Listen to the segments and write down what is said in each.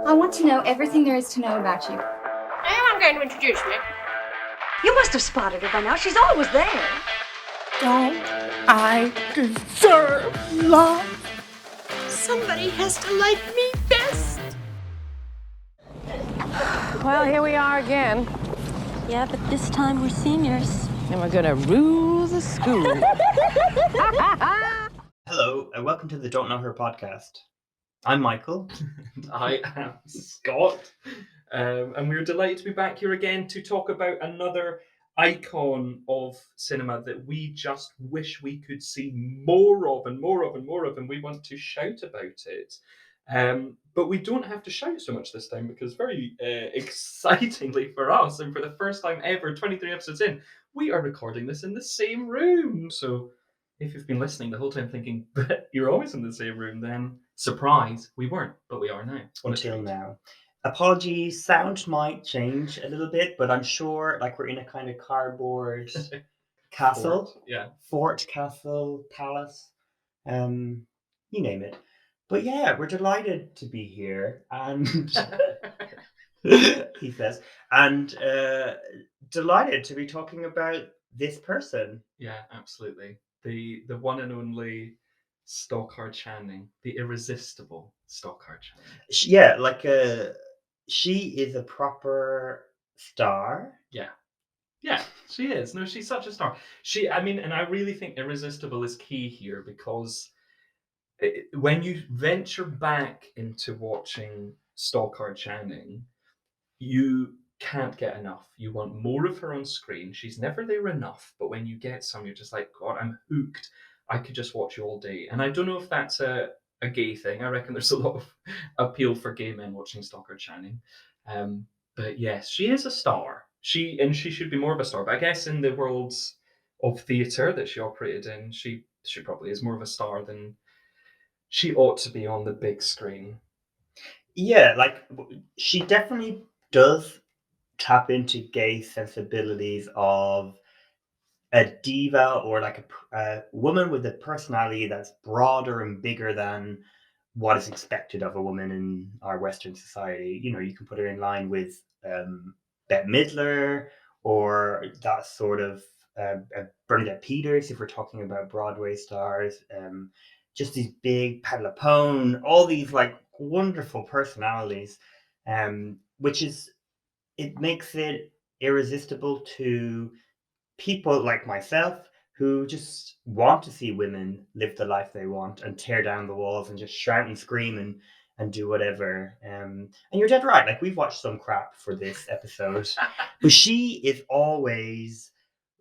I want to know everything there is to know about you. I'm going to introduce me. You must have spotted her by now. She's always there. Don't I deserve love? Somebody has to like me best. Well, here we are again. Yeah, but this time we're seniors. And we're gonna rule the school. Hello, and welcome to the Don't Know Her podcast. I'm Michael. I am Scott. And we're delighted to be back here again to talk about another icon of cinema that we just wish we could see more of and more of and more of, and we want to shout about it. But we don't have to shout so much this time because very excitingly for us, and for the first time ever, 23 episodes in, we are recording this in the same room. So if you've been listening the whole time thinking, but you're always in the same room, then surprise, we weren't, but we are now. Until now. Apologies, sound might change a little bit, but I'm sure like we're in a kind of cardboard castle. Fort, castle, palace, you name it. But yeah, we're delighted to be here, and he says, and delighted to be talking about this person. Yeah, absolutely. The one and only Stockard Channing, the irresistible Stockard Channing. Yeah, like she is a proper star. Yeah, she is. No, she's such a star. And I really think irresistible is key here because when you venture back into watching Stockard Channing, you can't get enough. You want more of her on screen. She's never there enough, but when you get some, you're just like, God, I'm hooked. I could just watch you all day. And I don't know if that's a gay thing. I reckon there's a lot of appeal for gay men watching Stockard Channing. But yes, she is a star. She should be more of a star. But I guess in the worlds of theatre that she operated in, she probably is more of a star than she ought to be on the big screen. Yeah, like she definitely does tap into gay sensibilities of a diva or like a woman with a personality that's broader and bigger than what is expected of a woman in our Western society. You know, you can put her in line with Bette Midler or that sort of Bernadette Peters if we're talking about Broadway stars. Just these big Patti LuPone, all these like wonderful personalities, which is it makes it irresistible to people like myself who just want to see women live the life they want and tear down the walls and just shout and scream and do whatever. And you're dead right. Like we've watched some crap for this episode, but she is always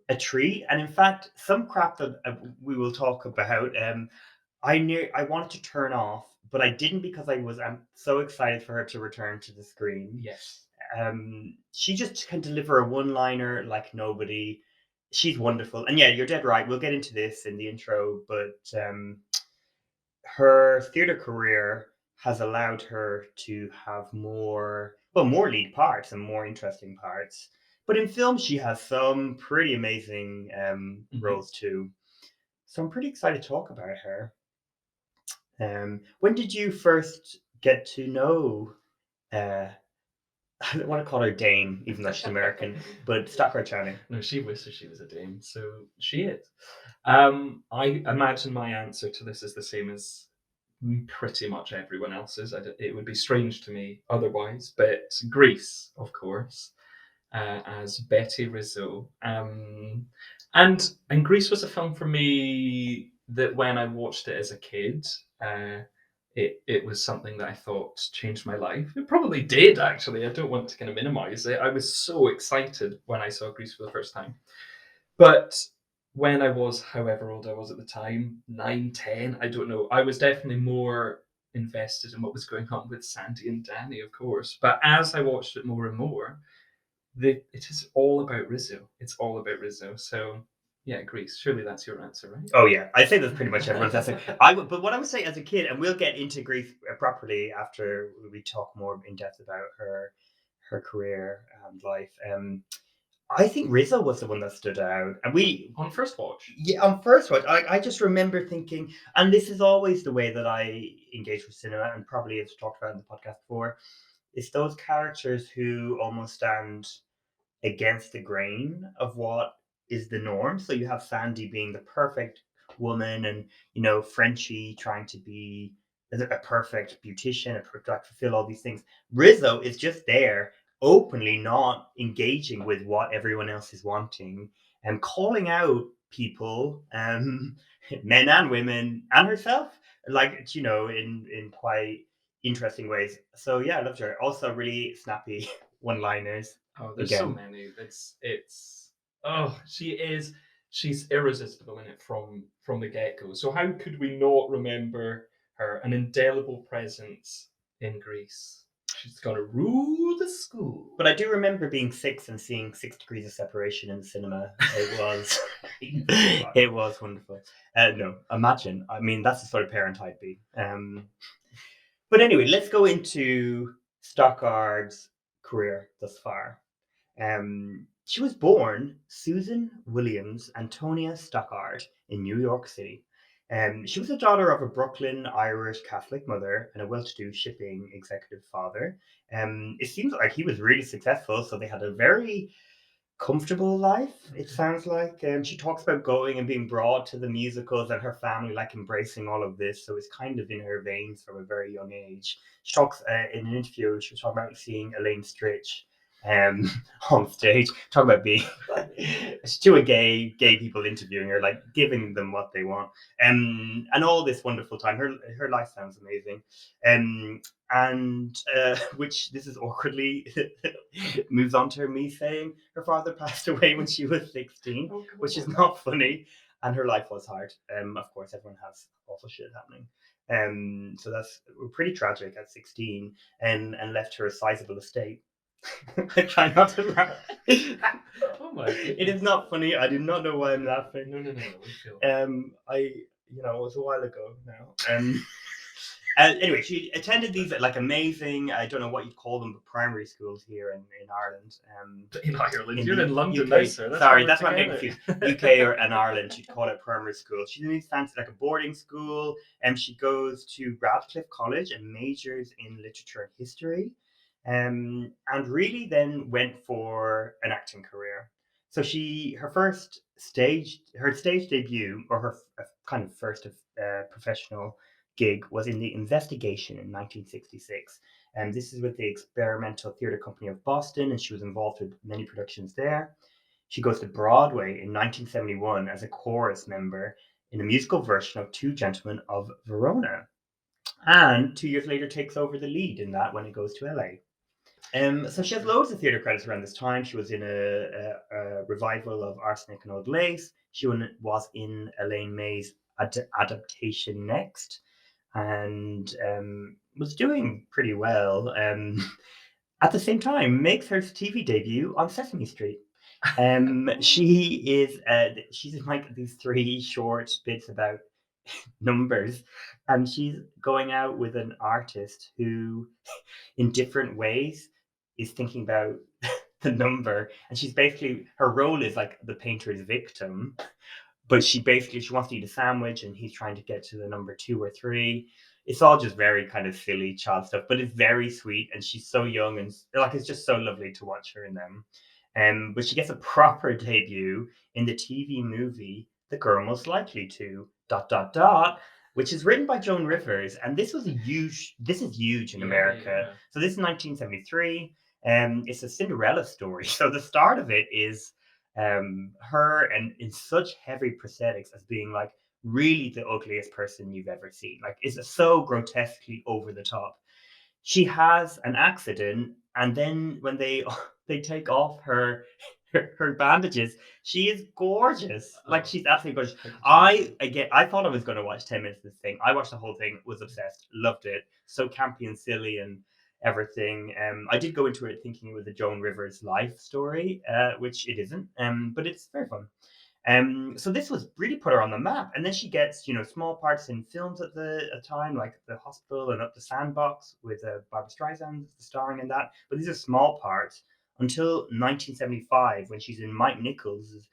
a treat. And in fact, some crap that we will talk about, I wanted to turn off, but I didn't because I'm so excited for her to return to the screen. Yes. She just can deliver a one-liner like nobody. She's wonderful. And yeah, you're dead right. We'll get into this in the intro, but her theatre career has allowed her to have more lead parts and more interesting parts. But in film, she has some pretty amazing roles too. So I'm pretty excited to talk about her. When did you first get to know I don't want to call her Dame, even though she's American, but Stockard Channing. No, she wishes she was a dame, so she is. I imagine my answer to this is the same as pretty much everyone else's. It would be strange to me otherwise, but Grease, of course, as Betty Rizzo. And Grease was a film for me that when I watched it as a kid, it was something that I thought changed my life. It probably did, actually. I don't want to kind of minimize it. I was so excited when I saw Grease for the first time. But when I was, however old I was at the time, 9, 10, I don't know, I was definitely more invested in what was going on with Sandy and Danny, of course. But as I watched it more and more, it is all about Rizzo. It's all about Rizzo. So yeah, Grease. Surely that's your answer, right? Oh yeah, I say that's pretty much everyone's answer. But what I would say as a kid, and we'll get into Grease properly after we talk more in depth about her career and life. I think Rizzo was the one that stood out, and we on first watch. Yeah, on first watch, I just remember thinking, and this is always the way that I engage with cinema, and probably have talked about in the podcast before. It's those characters who almost stand against the grain of what is the norm. So you have Sandy being the perfect woman, and Frenchie trying to be a perfect beautician, like fulfill all these things. Rizzo is just there, openly not engaging with what everyone else is wanting, and calling out people, men and women, and herself, like in quite interesting ways. So yeah, I loved her. Also, really snappy one-liners. Oh, there's so Again. many. It's she's irresistible in it from the get-go. So how could we not remember her? An indelible presence in Greece. She's gonna rule the school. But I do remember being 6 and seeing 6 Degrees of Separation in the cinema. It was it was wonderful. No, imagine. I mean, that's the sort of parent I'd be. But anyway, let's go into Stockard's career thus far. She was born Susan Williams Antonia Stockard in New York City. She was the daughter of a Brooklyn Irish Catholic mother and a well-to-do shipping executive father. It seems like he was really successful, so they had a very comfortable life, it sounds like. She talks about going and being brought to the musicals and her family like embracing all of this, so it's kind of in her veins from a very young age. She talks in an interview, she was talking about seeing Elaine Stritch on stage, talking about being to a gay people interviewing her, like giving them what they want, and all this wonderful time. Her life sounds amazing, and which this is awkwardly moves on to me saying her father passed away when she was 16, which is not funny, and her life was hard. Of course, everyone has awful shit happening. So that's pretty tragic at 16, and left her a sizable estate. I try not to laugh. Oh my goodness. It is not funny. I do not know why I'm laughing. No. It was a while ago now. Anyway, she attended these like amazing, I don't know what you'd call them, but primary schools here in Ireland. In Ireland, in you're the in London UK. now, sir. Sorry, that's what I'm getting confused. UK or in Ireland, she'd call it primary school. She's in these fancy, like a boarding school, and she goes to Radcliffe College and majors in literature and history, and really then went for an acting career. So her stage debut, or her kind of first professional gig, was in The Investigation in 1966. And this is with the Experimental Theatre Company of Boston, and she was involved with many productions there. She goes to Broadway in 1971 as a chorus member in a musical version of Two Gentlemen of Verona. And 2 years later takes over the lead in that when it goes to LA. So she has loads of theatre credits around this time. She was in a revival of Arsenic and Old Lace. She was in Elaine May's adaptation Next, and was doing pretty well. At the same time, makes her TV debut on Sesame Street. She's in like these 3 short bits about numbers, and she's going out with an artist who, in different ways, is thinking about the number, and she's basically, her role is like the painter's victim, but she wants to eat a sandwich, and he's trying to get to the number 2 or 3. It's all just very kind of silly child stuff, but it's very sweet, and she's so young, and like it's just so lovely to watch her in them. But she gets a proper debut in the TV movie The Girl Most Likely To ... which is written by Joan Rivers, and this is huge in America. Yeah. So this is 1973, and it's a Cinderella story. So the start of it is her, and in such heavy prosthetics, as being like really the ugliest person you've ever seen. Like, it's so grotesquely over the top. She has an accident, and then when they take off her bandages, she is gorgeous. Like, she's absolutely gorgeous. I thought I was going to watch 10 minutes of this thing. I watched the whole thing, was obsessed, loved it. So campy and silly and everything. I did go into it thinking it was a Joan Rivers life story, which it isn't. But it's very fun. So this was really put her on the map, and then she gets small parts in films at the time, like The Hospital and Up the Sandbox with Barbra Streisand starring in that. But these are small parts until 1975, when she's in Mike Nichols's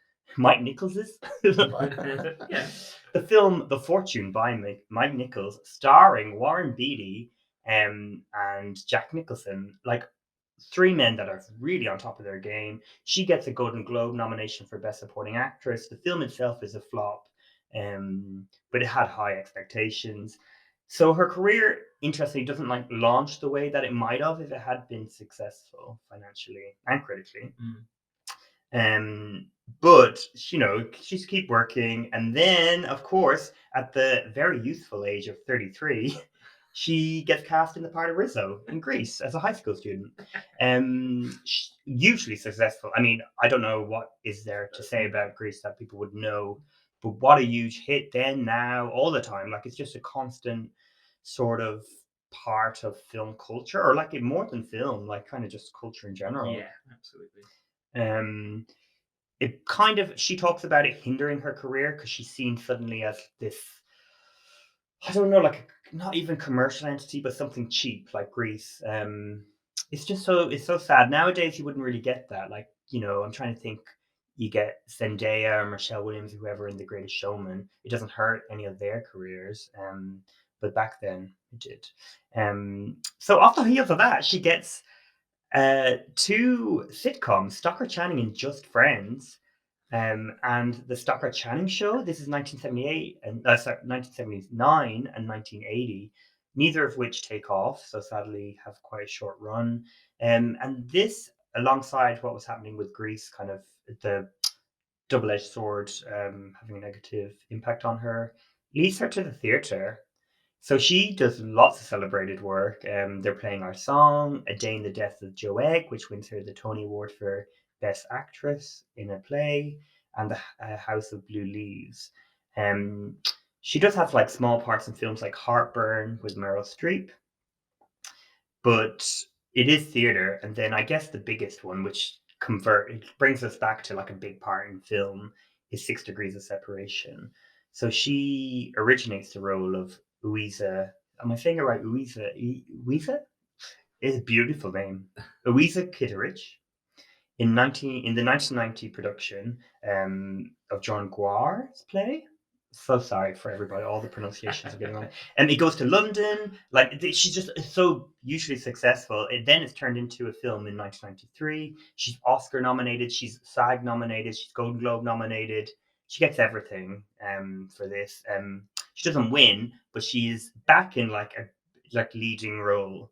Yeah. the film The Fortune by Mike Nichols, starring Warren Beatty and Jack Nicholson. Like, three men that are really on top of their game. She gets a Golden Globe nomination for Best Supporting Actress. The film itself is a flop, but it had high expectations. So her career, interestingly, doesn't like launch the way that it might have if it had been successful financially and critically. But she's keep working, and then, of course, at the very youthful age of 33, she gets cast in the part of Rizzo in Greece as a high school student. Hugely successful. I mean, I don't know what is there to say about Greece that people would know, but what a huge hit then, now, all the time. Like, it's just a constant sort of part of film culture, or like more than film, like kind of just culture in general. Yeah, absolutely. It kind of, she talks about it hindering her career because she's seen suddenly as this, I don't know, like not even commercial entity, but something cheap like Greece. It's so sad. Nowadays you wouldn't really get that. Like, I'm trying to think, you get Zendaya or Michelle Williams, whoever, in The Greatest Showman. It doesn't hurt any of their careers. But back then it did. So off the heels of that, she gets two sitcoms, Stockard Channing and Just Friends, and the Stockard Channing Show. This is 1978 and 1979 and 1980. Neither of which take off, so sadly have quite a short run. And this, alongside what was happening with Greece, kind of the double-edged sword, having a negative impact on her, leads her to the theatre. So she does lots of celebrated work. They're playing our song, A Day in the Death of Joe Egg, which wins her the Tony Award for Best Actress in a Play, and the House of Blue Leaves. She does have like small parts in films like Heartburn with Meryl Streep, but it is theatre. And then I guess the biggest one, which it brings us back to like a big part in film, is 6 Degrees of Separation. So she originates the role of Louisa. Am I saying it right? Louisa? It's a beautiful name. Louisa Kitteridge in the 1990 production of John Guar's play. So sorry for everybody, all the pronunciations are getting wrong. And it goes to London. Like, she's just so hugely successful. Then it's turned into a film in 1993. She's Oscar nominated. She's SAG nominated. She's Golden Globe nominated. She gets everything for this. She doesn't win, but she's back in like a leading role.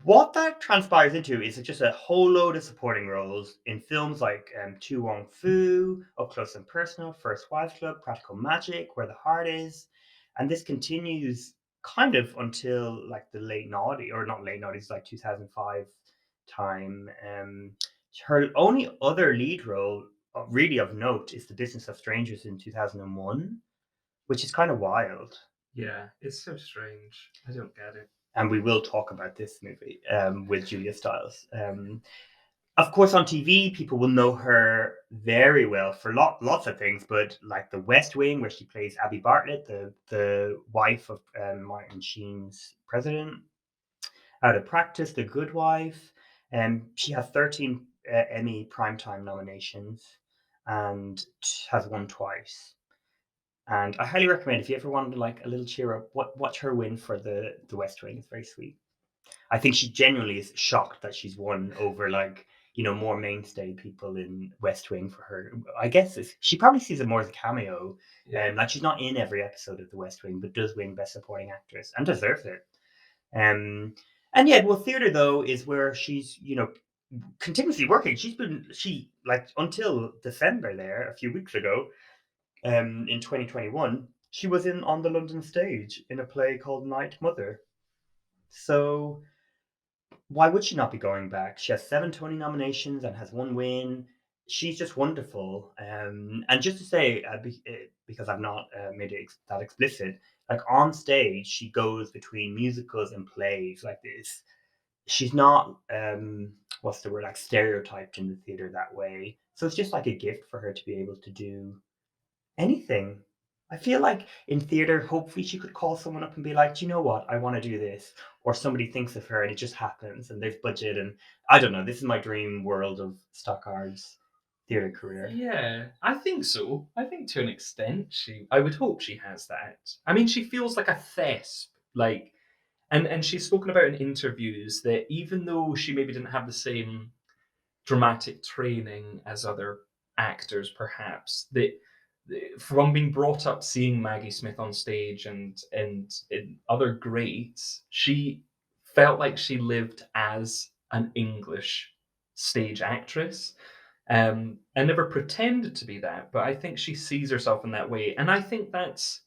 What that transpires into is just a whole load of supporting roles in films like Tu Wong Fu, Up Close and Personal, First Wives Club, Practical Magic, Where the Heart Is. And this continues kind of until like the late noughties, or not late noughties, like 2005 time. Her only other lead role, really of note, is The Business of Strangers in 2001, which is kind of wild. Yeah, it's so strange. I don't get it. And we will talk about this movie with Julia Stiles. Of course, on TV, people will know her very well for lots of things, but like The West Wing, where she plays Abby Bartlett, the wife of Martin Sheen's president. Out of Practice, The Good Wife. She has 13 Emmy Primetime nominations and has won twice. And I highly recommend, if you ever wanted like a little cheer up, watch her win for the West Wing. It's very sweet. I think she genuinely is shocked that she's won over like, more mainstay people in West Wing for her. I guess she probably sees it more as a cameo. Yeah. Like, she's not in every episode of the West Wing, but does win Best Supporting Actress and deserves it. And yeah, well, theatre though is where she's, continuously working. She like until December there, a few weeks ago, in 2021, she was on the London stage in a play called Night Mother. So why would she not be going back? She has 7 Tony nominations and has 1 win. She's just wonderful. And just to say, because I've not made it that explicit, like on stage, she goes between musicals and plays like this. She's not, what's the word, like stereotyped in the theatre that way. So it's just like a gift for her to be able to do anything. I feel like in theatre, hopefully she could call someone up and be like, do you know what? I want to do this. Or somebody thinks of her and it just happens and there's budget. And I don't know. This is my dream world of Stockard's theatre career. Yeah, I think so. I think to an extent, I would hope she has that. I mean, she feels like a thesp. Like, And she's spoken about in interviews that even though she maybe didn't have the same dramatic training as other actors, perhaps, that from being brought up seeing Maggie Smith on stage and other greats, she felt like she lived as an English stage actress, and never pretended to be that. But I think she sees herself in that way, and I think that's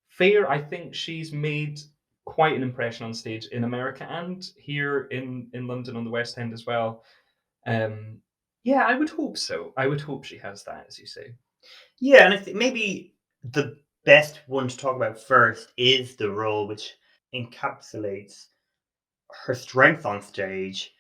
fair. I think she's made quite an impression on stage in America and here in London on the West End as well. Um, yeah, I would hope so. I would hope she has that, as you say. Yeah, and I think maybe the best one to talk about first is the role which encapsulates her strength on stage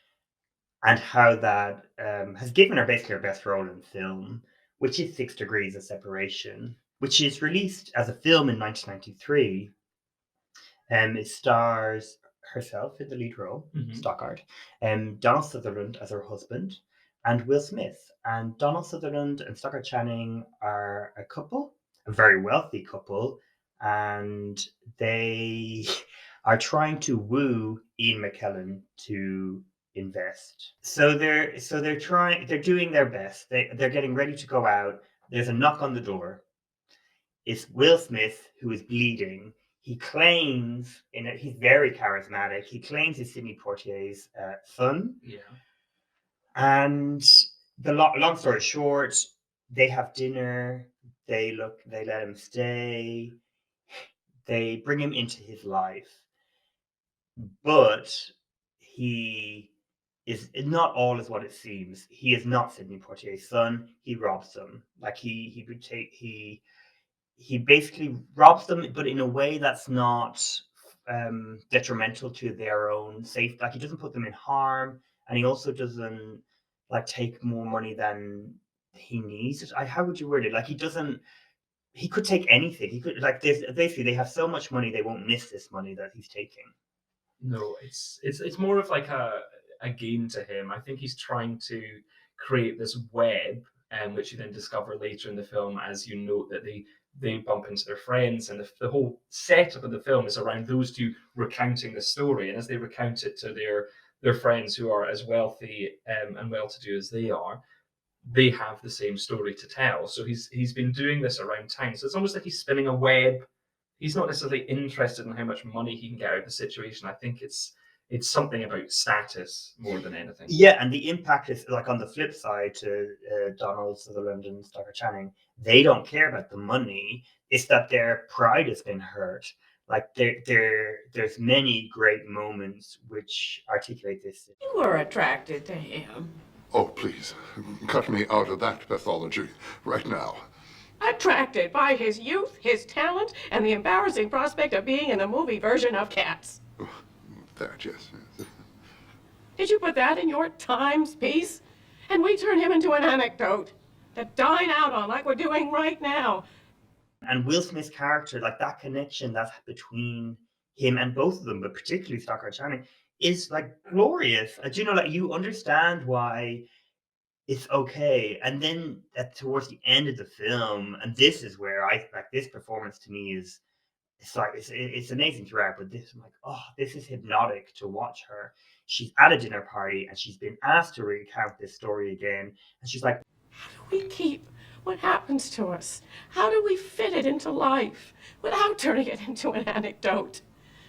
and how that has given her basically her best role in film, which is 6 Degrees of Separation, which is released as a film in 1993. It stars herself in the lead role, Mhm. Stockard, Donald Sutherland as her husband, and Will Smith. And Donald Sutherland and Stockard Channing are a couple, a very wealthy couple, and they are trying to woo Ian McKellen to invest. They're doing their best. They're getting ready to go out. There's a knock on the door. It's Will Smith who is bleeding. He claims, he's very charismatic. He claims he's Sidney Poitier's son. Yeah. And long story short, they have dinner. They let him stay. They bring him into his life, but he is not all is what it seems. He is not Sidney Poitier's son. He robs them. Like he basically robs them, but in a way that's not detrimental to their own safety. Like he doesn't put them in harm, and he also doesn't like take more money than he needs. How would you word it? Like he doesn't. He could take anything. He could like this. Basically, they have so much money they won't miss this money that he's taking. No, it's more of like a game to him. I think he's trying to create this web, which you then discover later in the film as you note that they bump into their friends, and the whole setup of the film is around those two recounting the story, and as they recount it to their friends who are as wealthy and well-to-do as they are, they have the same story to tell. So he's been doing this around town. So it's almost like he's spinning a web. He's not necessarily interested in how much money he can get out of the situation. I think it's something about status more than anything. Yeah, and the impact is like on the flip side to Donald Sutherland and Stockard Channing. They don't care about the money. It's that their pride has been hurt. Like there's many great moments which articulate this. You were attracted to him. Oh, please, cut me out of that pathology right now. Attracted by his youth, his talent, and the embarrassing prospect of being in the movie version of Cats. That, yes. Did you put that in your Times piece? And we turn him into an anecdote to dine out on like we're doing right now. And Will Smith's character, like that connection that's between him and both of them, but particularly Stockard Channing, is like glorious. Do you know, like you understand why it's okay. And then towards the end of the film, and this is where I like this performance to me is it's amazing throughout, but this I'm like, oh, this is hypnotic to watch her. She's at a dinner party and she's been asked to recount this story again, and she's like, How do we keep what happens to us? How do we fit it into life without turning it into an anecdote?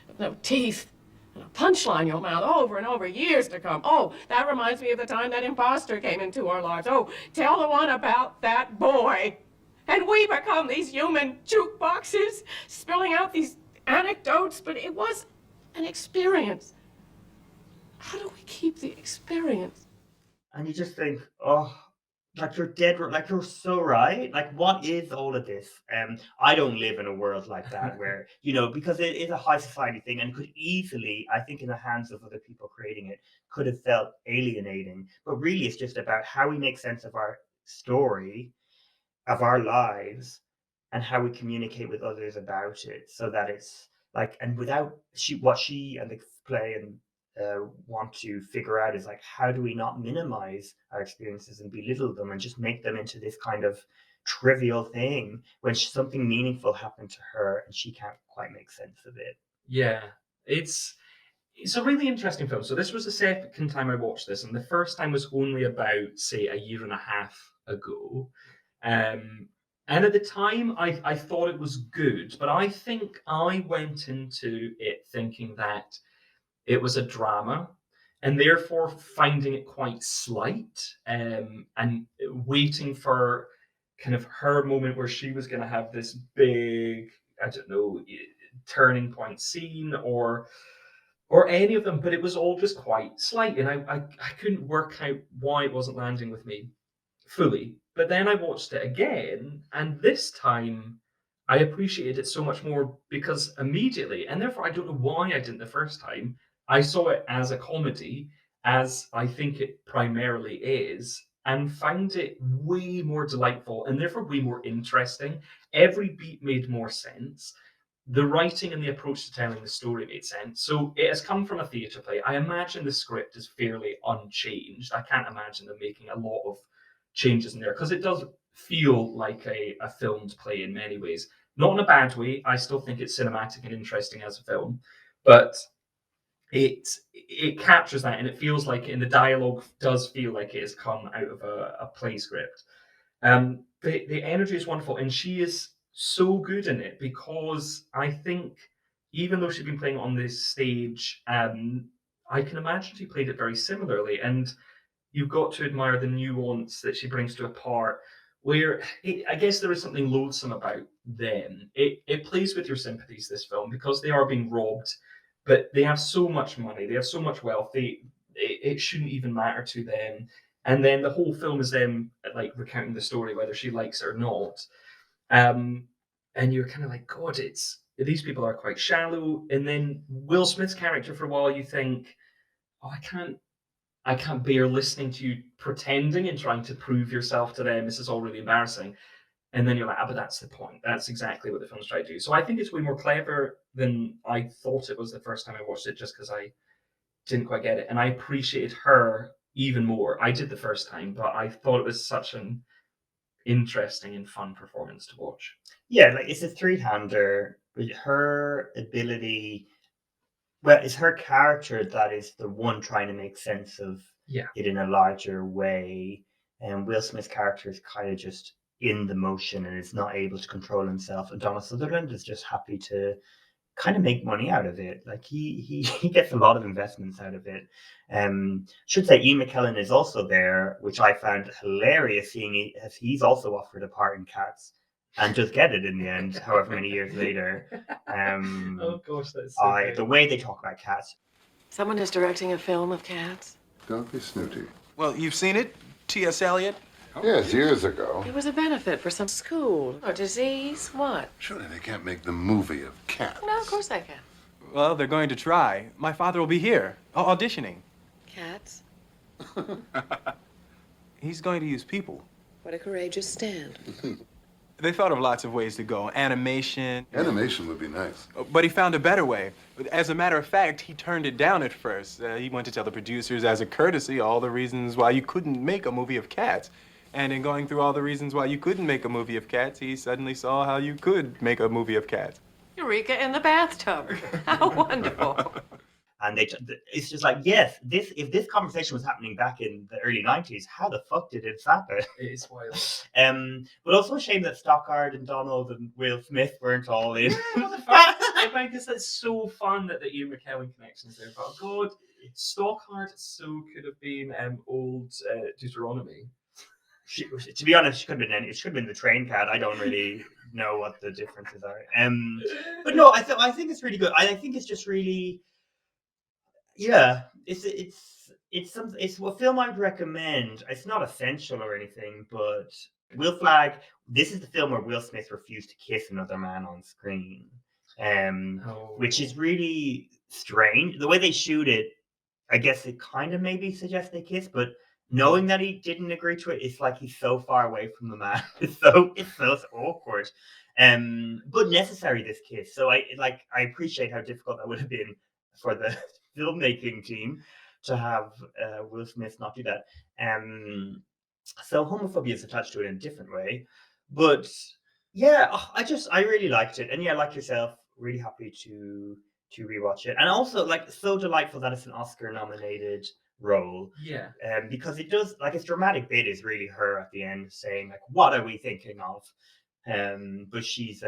With no teeth and a punchline in your mouth over and over years to come. Oh, that reminds me of the time that imposter came into our lives. Oh, tell the one about that boy. And we become these human jukeboxes, spilling out these anecdotes, but it was an experience. How do we keep the experience? and you just think, oh, like you're dead, like you're so right. Like, what is all of this? I don't live in a world like that where, because it is a high society thing and could easily, I think, in the hands of other people creating it, could have felt alienating. But really, it's just about how we make sense of our story, of our lives, and how we communicate with others about it, so that it's like, and without what she and the play and want to figure out is like, how do we not minimize our experiences and belittle them and just make them into this kind of trivial thing when something meaningful happened to her and she can't quite make sense of it. Yeah, it's It's a really interesting film. So this was the second time I watched this, and the first time was only about, say, a year and a half ago. Um, and at the time, I thought it was good, but I think I went into it thinking that it was a drama, and therefore finding it quite slight, and waiting for kind of her moment where she was going to have this big, I don't know, turning point scene or any of them, but it was all just quite slight, and I couldn't work out why it wasn't landing with me fully. But then I watched it again, and this time I appreciated it so much more because immediately, and therefore I don't know why I didn't the first time, I saw it as a comedy, as I think it primarily is, and found it way more delightful and therefore way more interesting. Every beat made more sense. The writing and the approach to telling the story made sense. So it has come from a theatre play. I imagine the script is fairly unchanged. I can't imagine them making a lot of changes in there because it does feel like a filmed play in many ways. Not in a bad way. I still think it's cinematic and interesting as a film, but it captures that, and it feels like in the dialogue does feel like it has come out of a play script. The energy is wonderful, and she is so good in it because I think even though she's been playing on this stage, I can imagine she played it very similarly, and you've got to admire the nuance that she brings to a part where I guess there is something loathsome about them. It plays with your sympathies, this film, because they are being robbed, but they have so much money, they have so much wealth, it shouldn't even matter to them. And then the whole film is them like recounting the story, whether she likes it or not. Um, and you're kind of like, God, it's these people are quite shallow. And then Will Smith's character, for a while, you think, oh, I can't bear listening to you pretending and trying to prove yourself to them. This is all really embarrassing. And then you're like, but that's the point. That's exactly what the film's trying to do. So I think it's way more clever than I thought it was the first time I watched it, just because I didn't quite get it. And I appreciated her even more. I did the first time, but I thought it was such an interesting and fun performance to watch. Yeah, like it's a three-hander, but her ability, well, it's her character that is the one trying to make sense of Yeah. it in a larger way. And Will Smith's character is kind of just in the motion and is not able to control himself. And Donald Sutherland is just happy to kind of make money out of it. Like he gets a lot of investments out of it. Should say Ian McKellen is also there, which I found hilarious, seeing as he's also offered a part in Cats and just get it in the end, however many years later. Oh gosh, that's so great. The way they talk about Cats. Someone is directing a film of Cats. Don't be snooty. Well, you've seen it? T.S. Eliot? Yes, years ago. It was a benefit for some school or disease. What? Surely they can't make the movie of Cats. No, of course they can. Well, they're going to try. My father will be here, auditioning. Cats? He's going to use people. What a courageous stand. They thought of lots of ways to go. Animation. Animation would be nice. But he found a better way. As a matter of fact, he turned it down at first. He went to tell the producers as a courtesy all the reasons why you couldn't make a movie of Cats. And in going through all the reasons why you couldn't make a movie of Cats, he suddenly saw how you could make a movie of Cats. Eureka in the bathtub. How wonderful. And it's just like, yes, if this conversation was happening back in the early 90s, how the fuck did it happen? It is wild. But also a shame that Stockard and Donald and Will Smith weren't all in. I guess that's so fun that the Ian McKellen connection is there. But God, Stockard so could have been old Deuteronomy. To be honest, it should have been the train cat. I don't really know what the differences are. But no, I think it's really good. I think it's just really, yeah, it's a film I'd recommend. It's not essential or anything, but Will Flag. This is the film where Will Smith refused to kiss another man on screen, which is really strange. The way they shoot it, I guess it kind of maybe suggests they kiss, but knowing that he didn't agree to it, it's like he's so far away from the man. It's so awkward. But necessary, this kiss. So I appreciate how difficult that would have been for the filmmaking team to have Will Smith not do that. So homophobia is attached to it in a different way. But yeah, I really liked it. And yeah, like yourself, really happy to to rewatch it. And also, like, so delightful that it's an Oscar-nominated role. Yeah. Because it does, like, its dramatic bit is really her at the end saying, like, what are we thinking of? But she's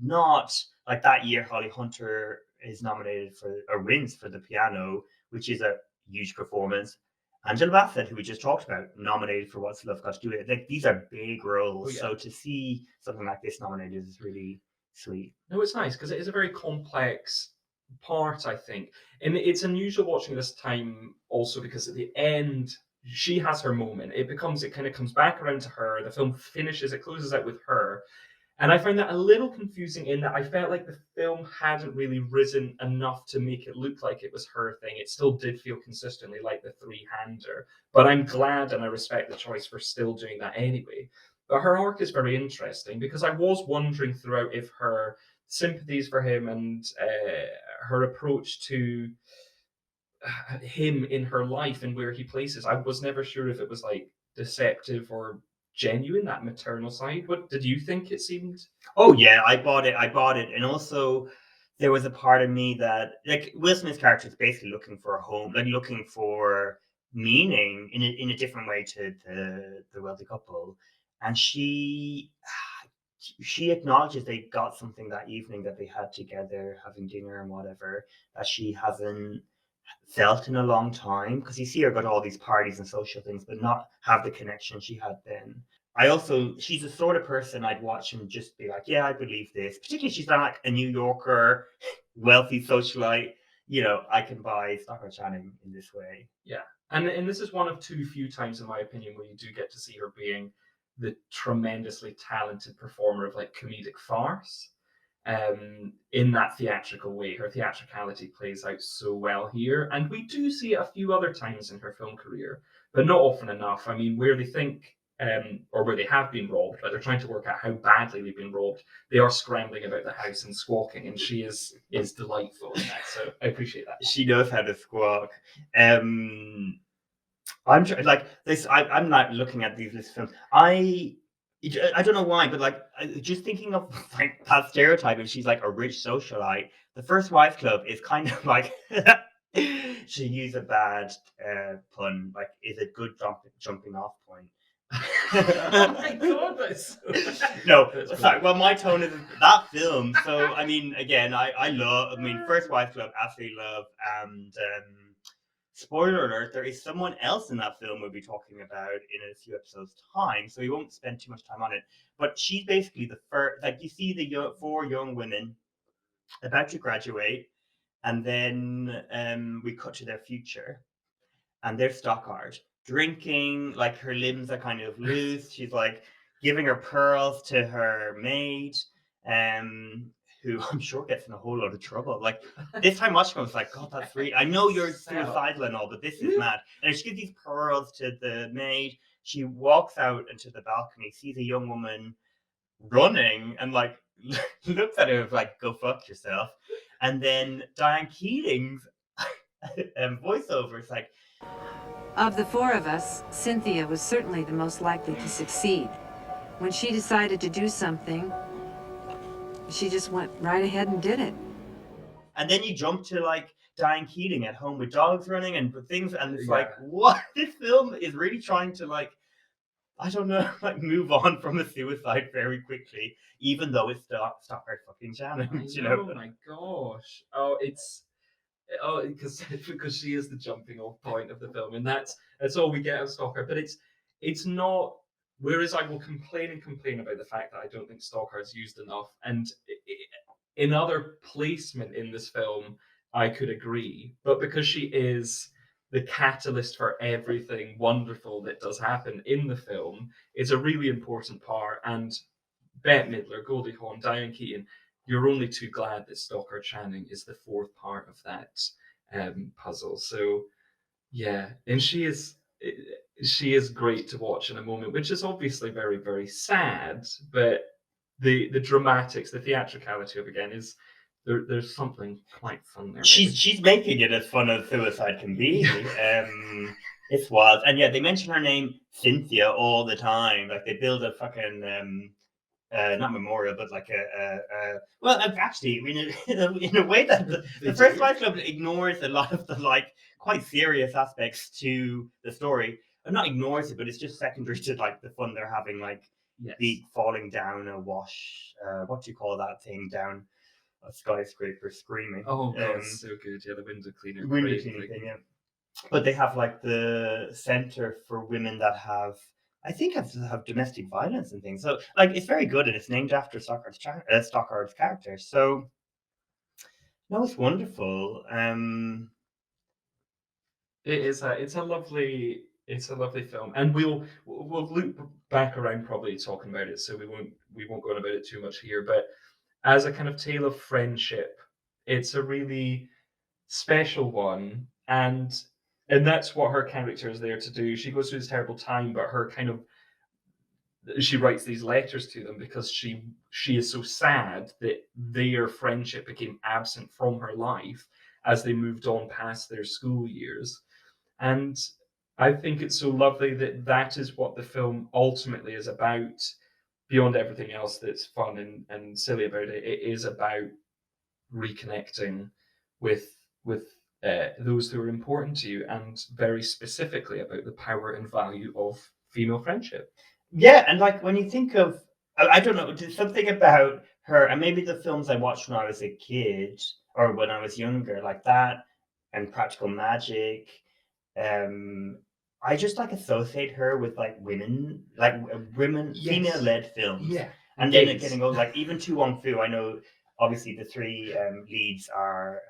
not, like, that year Holly Hunter is nominated for, or wins for The Piano, which is a huge performance. Angela Bassett, who we just talked about, nominated for What's Love Got to Do With It. Like, these are big roles. Oh, yeah. So to see something like this nominated is really sweet. No, it's nice because it is a very complex part, I think. And it's unusual watching this time also because at the end, she has her moment. It kind of comes back around to her. The film finishes, it closes out with her. And I find that a little confusing in that I felt like the film hadn't really risen enough to make it look like it was her thing. It still did feel consistently like the three-hander. But I'm glad and I respect the choice for still doing that anyway. But her arc is very interesting because I was wondering throughout if her sympathies for him and her approach to him in her life and where he places, I was never sure if it was like deceptive or genuine, that maternal side. What did you think it seemed? Oh yeah, I bought it. And also there was a part of me that, like, Will Smith's character is basically looking for a home, like looking for meaning in a different way to the wealthy couple. And she acknowledges they got something that evening that they had together, having dinner and whatever, that she hasn't felt in a long time, because you see her go to all these parties and social things but not have the connection she had then. She's the sort of person I'd watch and just be like, yeah, I believe this, particularly she's not like a New Yorker wealthy socialite. I can buy Stockard Channing in this way. Yeah, and this is one of too few times in my opinion where you do get to see her being the tremendously talented performer of like comedic farce. In that theatrical way. Her theatricality plays out so well here, and we do see it a few other times in her film career, but not often enough. I mean, where they think, or where they have been robbed, but they're trying to work out how badly they've been robbed, they are scrambling about the house and squawking, and she is delightful in that, so I appreciate that. She knows how to squawk. I'm like this. I'm not looking at these list films. I don't know why, but like just thinking of like that stereotype of she's like a rich socialite. The First Wives Club is kind of like she used a bad pun. Like, is a good jumping off point. Oh my god, that's no. Sorry. Well, my tone is that film. So I mean, again, I love. I mean, First Wives Club, absolutely love, and. Spoiler alert, there is someone else in that film we'll be talking about in a few episodes' time, so we won't spend too much time on it. But she's basically the first, like, you see the four young women about to graduate, and then we cut to their future, and they're Stockard, drinking, like, her limbs are kind of loose. She's, like, giving her pearls to her maid, who I'm sure gets in a whole lot of trouble. Like, this time watching, I was like, God, that's really, I know you're suicidal and all, but this is mad. And she gives these pearls to the maid. She walks out into the balcony, sees a young woman running, and like looks at her like, go fuck yourself. And then Diane Keating's voiceover is like, of the four of us, Cynthia was certainly the most likely to succeed. When she decided to do something, she just went right ahead and did it. And then you jump to like Diane Keating at home with dogs running and things, and it's like, what? This film is really trying to, like, I don't know, like, move on from a suicide very quickly, even though it's Stockard fucking Channing. You know? Oh my gosh! Because she is the jumping off point of the film, and that's all we get of Stockard. But it's not. Whereas I will complain about the fact that I don't think Stockard's used enough, and in other placement in this film, I could agree. But because she is the catalyst for everything wonderful that does happen in the film, it's a really important part. And Bette Midler, Goldie Hawn, Diane Keaton, you're only too glad that Stockard Channing is the fourth part of that puzzle. So yeah, and she is great to watch in a moment, which is obviously very, very sad, but the dramatics, the theatricality of it, again, is there's something quite fun there. She's making it as fun as suicide can be. It's wild. And yeah, they mention her name Cynthia all the time. Like, they build a fucking not memorial, but like well, actually, I mean, in a way that the first Fight Club ignores a lot of the like quite serious aspects to the story. Not ignores it, but it's just secondary to like the fun they're having, like the falling down a wash. What do you call that thing down a skyscraper screaming? Oh god, so good. Yeah, the window cleaner. Window cleaning thing, yeah. But they have like the center for women that have, I think, have domestic violence and things. So like it's very good, and it's named after Stockard's character. So no, it's wonderful. It's a lovely film, and we'll loop back around probably talking about it, so we won't go on about it too much here. But as a kind of tale of friendship, it's a really special one, and that's what her character is there to do. She goes through this terrible time, but she writes these letters to them because she is so sad that their friendship became absent from her life as they moved on past their school years. And I think it's so lovely that is what the film ultimately is about. Beyond everything else that's fun and silly about it, it is about reconnecting with those who are important to you, and very specifically about the power and value of female friendship. Yeah, and like when you think of, I don't know, there's something about her, and maybe the films I watched when I was a kid or when I was younger, like that, and Practical Magic. I just like associate her with like women, female-led films. Yeah, and then getting old, like even Tu Wong Fu. I know, obviously, the three leads are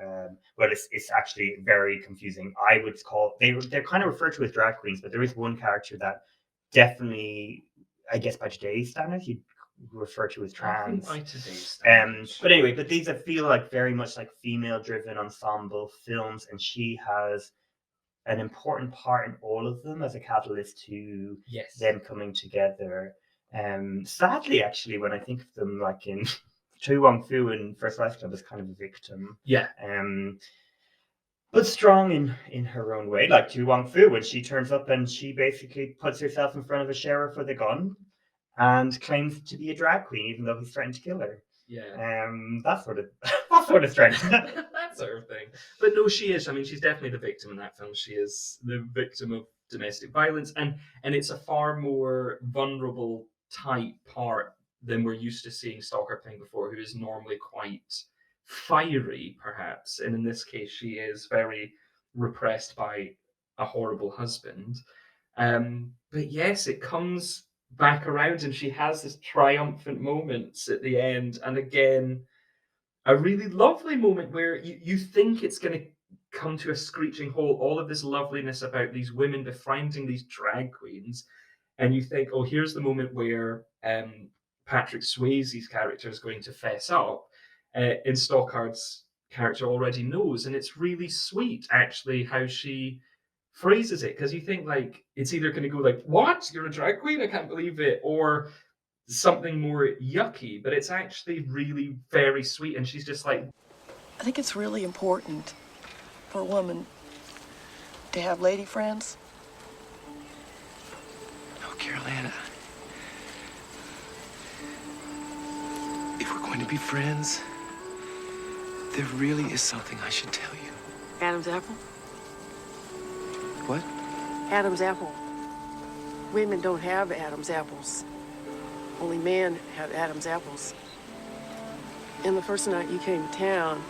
well, it's actually very confusing. I would call they're kind of referred to as drag queens, but there is one character that definitely, I guess, by today's standards, you'd refer to as trans. By today's standards. But anyway, but these I feel like very much like female-driven ensemble films, and she has an important part in all of them as a catalyst to them coming together. Sadly, actually, when I think of them, like in Tu Wong Fu and First Fight Club, is kind of a victim. Yeah. But strong in her own way, like Tu Wong Fu, when she turns up and she basically puts herself in front of a sheriff with a gun and claims to be a drag queen, even though he's threatened to kill her. Yeah. That sort of strength. That sort of thing. But no, she is. I mean, she's definitely the victim in that film. She is the victim of domestic violence, and it's a far more vulnerable type part than we're used to seeing Stalker playing before, who is normally quite fiery, perhaps. And in this case, she is very repressed by a horrible husband. But yes, it comes back around, and she has this triumphant moments at the end, and again a really lovely moment where you think it's going to come to a screeching halt, all of this loveliness about these women befriending these drag queens, and you think, oh, here's the moment where Patrick Swayze's character is going to fess up, and Stockard's character already knows, and it's really sweet actually how she phrases it, because you think like it's either going to go like, what, you're a drag queen, I can't believe it, or something more yucky, but it's actually really very sweet, and she's just like, I think it's really important for a woman to have lady friends. Oh, Carolina, if we're going to be friends, there really is something I should tell you. Adam's apple? What? Adam's apple. Women don't have Adam's apples. Only men have Adam's apples. And the first night you came to town,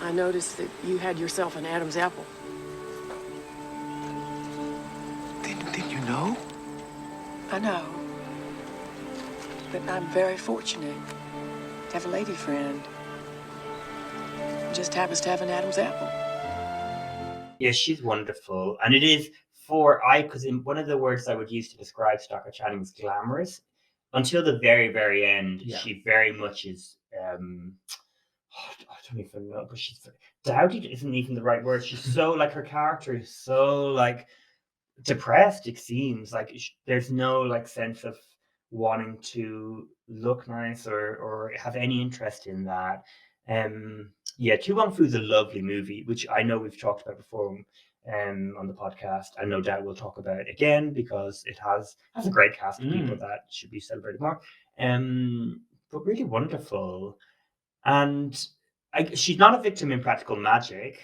I noticed that you had yourself an Adam's apple. Didn't you know? I know. But I'm very fortunate to have a lady friend who just happens to have an Adam's apple. Yeah, she's wonderful. And it is because in one of the words I would use to describe Stockard Channing is glamorous. Until the very, very end, she very much is, I don't even know, but she's, dowdy isn't even the right word. She's so, like, her character is so, like, depressed, it seems. Like, there's no, like, sense of wanting to look nice or have any interest in that. Tu Wong Fu is a lovely movie, which I know we've talked about before on the podcast, and no doubt we'll talk about it again because it has a great cast of people that should be celebrated more. But really wonderful. And she's not a victim in Practical Magic.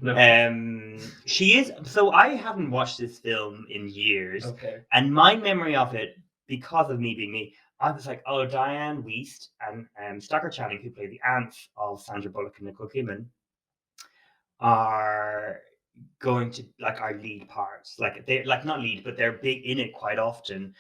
No. She is. So I haven't watched this film in years, Okay. and my memory of it, because of me being me, I was like, oh, Diane Wiest and Stockard Channing, who play the aunts of Sandra Bullock and Nicole Kidman, are going to like our lead parts. Like they're like not lead, but they're big in it quite often.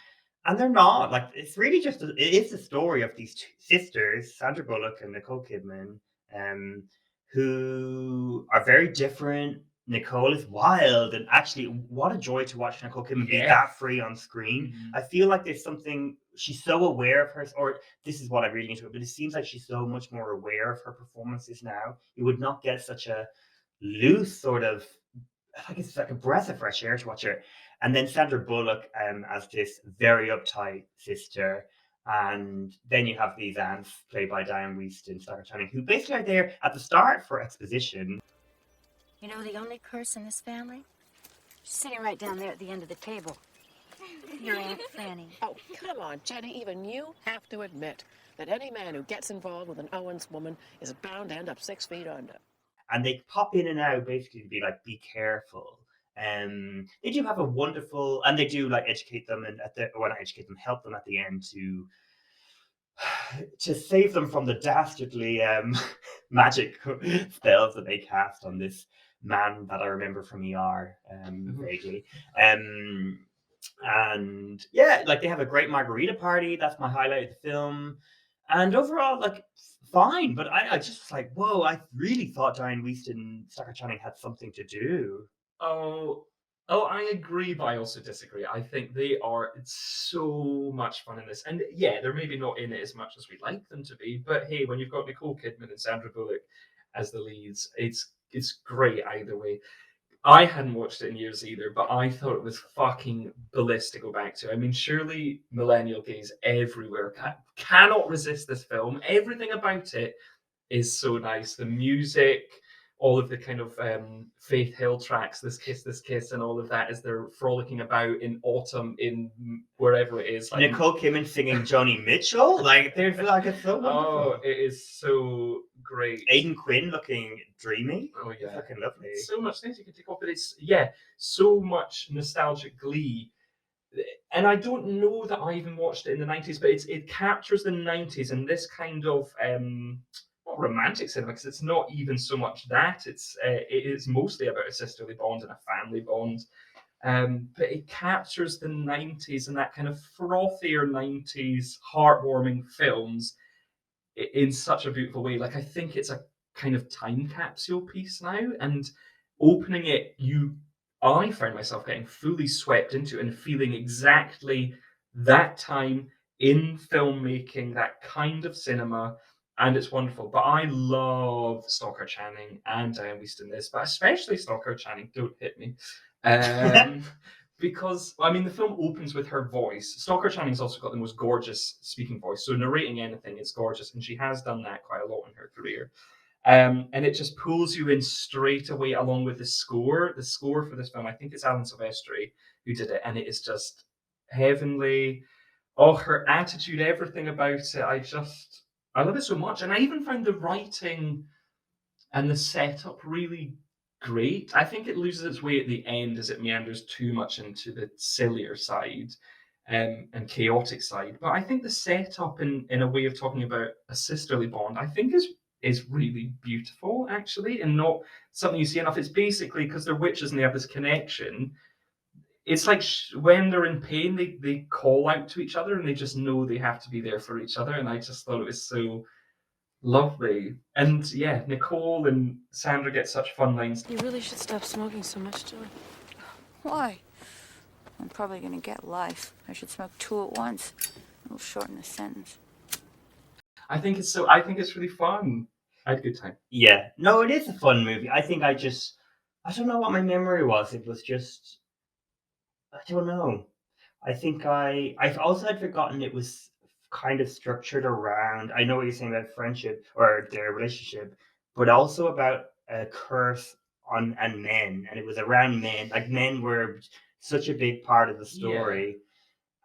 And they're not like it's really just it is the story of these two sisters, Sandra Bullock and Nicole Kidman, um, who are very different. Nicole is wild, and actually, what a joy to watch Nicole Kidman be Yeah. that free on screen. Mhm. I feel like there's something she's so aware of her, or this is what I really into it, but it seems like she's so much more aware of her performances now. You would not get such a loose sort of like it's like a breath of fresh air to watch her. And then Sandra Bullock as this very uptight sister. And then you have these aunts played by Diane Wiest and Stockard Channing, who basically are there at the start for exposition. You know the only curse in this family? She's sitting right down there at the end of the table. Your Aunt Fanny. Oh, come on, Jenny. Even you have to admit that any man who gets involved with an Owens woman is bound to end up 6 feet under. And they pop in and out basically to be like, be careful. They do have a wonderful, and they do like educate them and not educate them, help them at the end to save them from the dastardly magic spells that they cast on this man that I remember from ER vaguely. And yeah, like they have a great margarita party. That's my highlight of the film. And overall, like fine, but I just like, whoa, I really thought Diane Wiest and Stockard Channing had something to do. Oh, I agree, but I also disagree. I think they are so much fun in this. And yeah, they're maybe not in it as much as we'd like them to be, but hey, when you've got Nicole Kidman and Sandra Bullock as the leads, it's great either way. I hadn't watched it in years either, but I thought it was fucking bliss to go back to. I mean, surely millennial gays everywhere cannot resist this film. Everything about it is so nice. The music, all of the kind of Faith Hill tracks, This Kiss, and all of that as they're frolicking about in autumn in wherever it is. Like, Nicole Kidman singing Joni Mitchell, like there's like it's so wonderful. oh, it is so great. Aidan Quinn looking dreamy. Oh yeah, fucking lovely. So much things you can take off, but it's so much nostalgic glee. And I don't know that I even watched it in the 90s, but it captures the 90s and this kind of not romantic cinema, because it's not even so much that. It is mostly about a sisterly bond and a family bond. But it captures the 90s and that kind of frothier 90s heartwarming films in such a beautiful way. Like I think it's a kind of time capsule piece now, and opening it, I found myself getting fully swept into it and feeling exactly that time in filmmaking, that kind of cinema, and it's wonderful. But I love Stockard Channing and Diane Wiest in this, but especially Stockard Channing. Don't hit me. Because, I mean, the film opens with her voice. Stockard Channing's also got the most gorgeous speaking voice, so narrating anything is gorgeous, and she has done that quite a lot in her career. And it just pulls you in straight away along with the score. The score for this film, I think it's Alan Silvestri who did it, and it is just heavenly. Oh, her attitude, everything about it, I love it so much. And I even found the writing and the setup really great. I think it loses its way at the end as it meanders too much into the sillier side and chaotic side. But I think the setup in a way of talking about a sisterly bond, I think is really beautiful, actually, and not something you see enough. It's basically because they're witches and they have this connection. It's like when they're in pain, they call out to each other and they just know they have to be there for each other. And I just thought it was so lovely. And yeah, Nicole and Sandra get such fun lines. You really should stop smoking so much, Joan. Why? I'm probably gonna get life. I should smoke 2 at once. It'll shorten the sentence. I think it's really fun. I had a good time. Yeah. No, it is a fun movie. I think I don't know what my memory was. It was just, I don't know. I think I also had forgotten it was kind of structured around, I know what you're saying about friendship or their relationship, but also about a curse on men. And it was around men. Like men were such a big part of the story.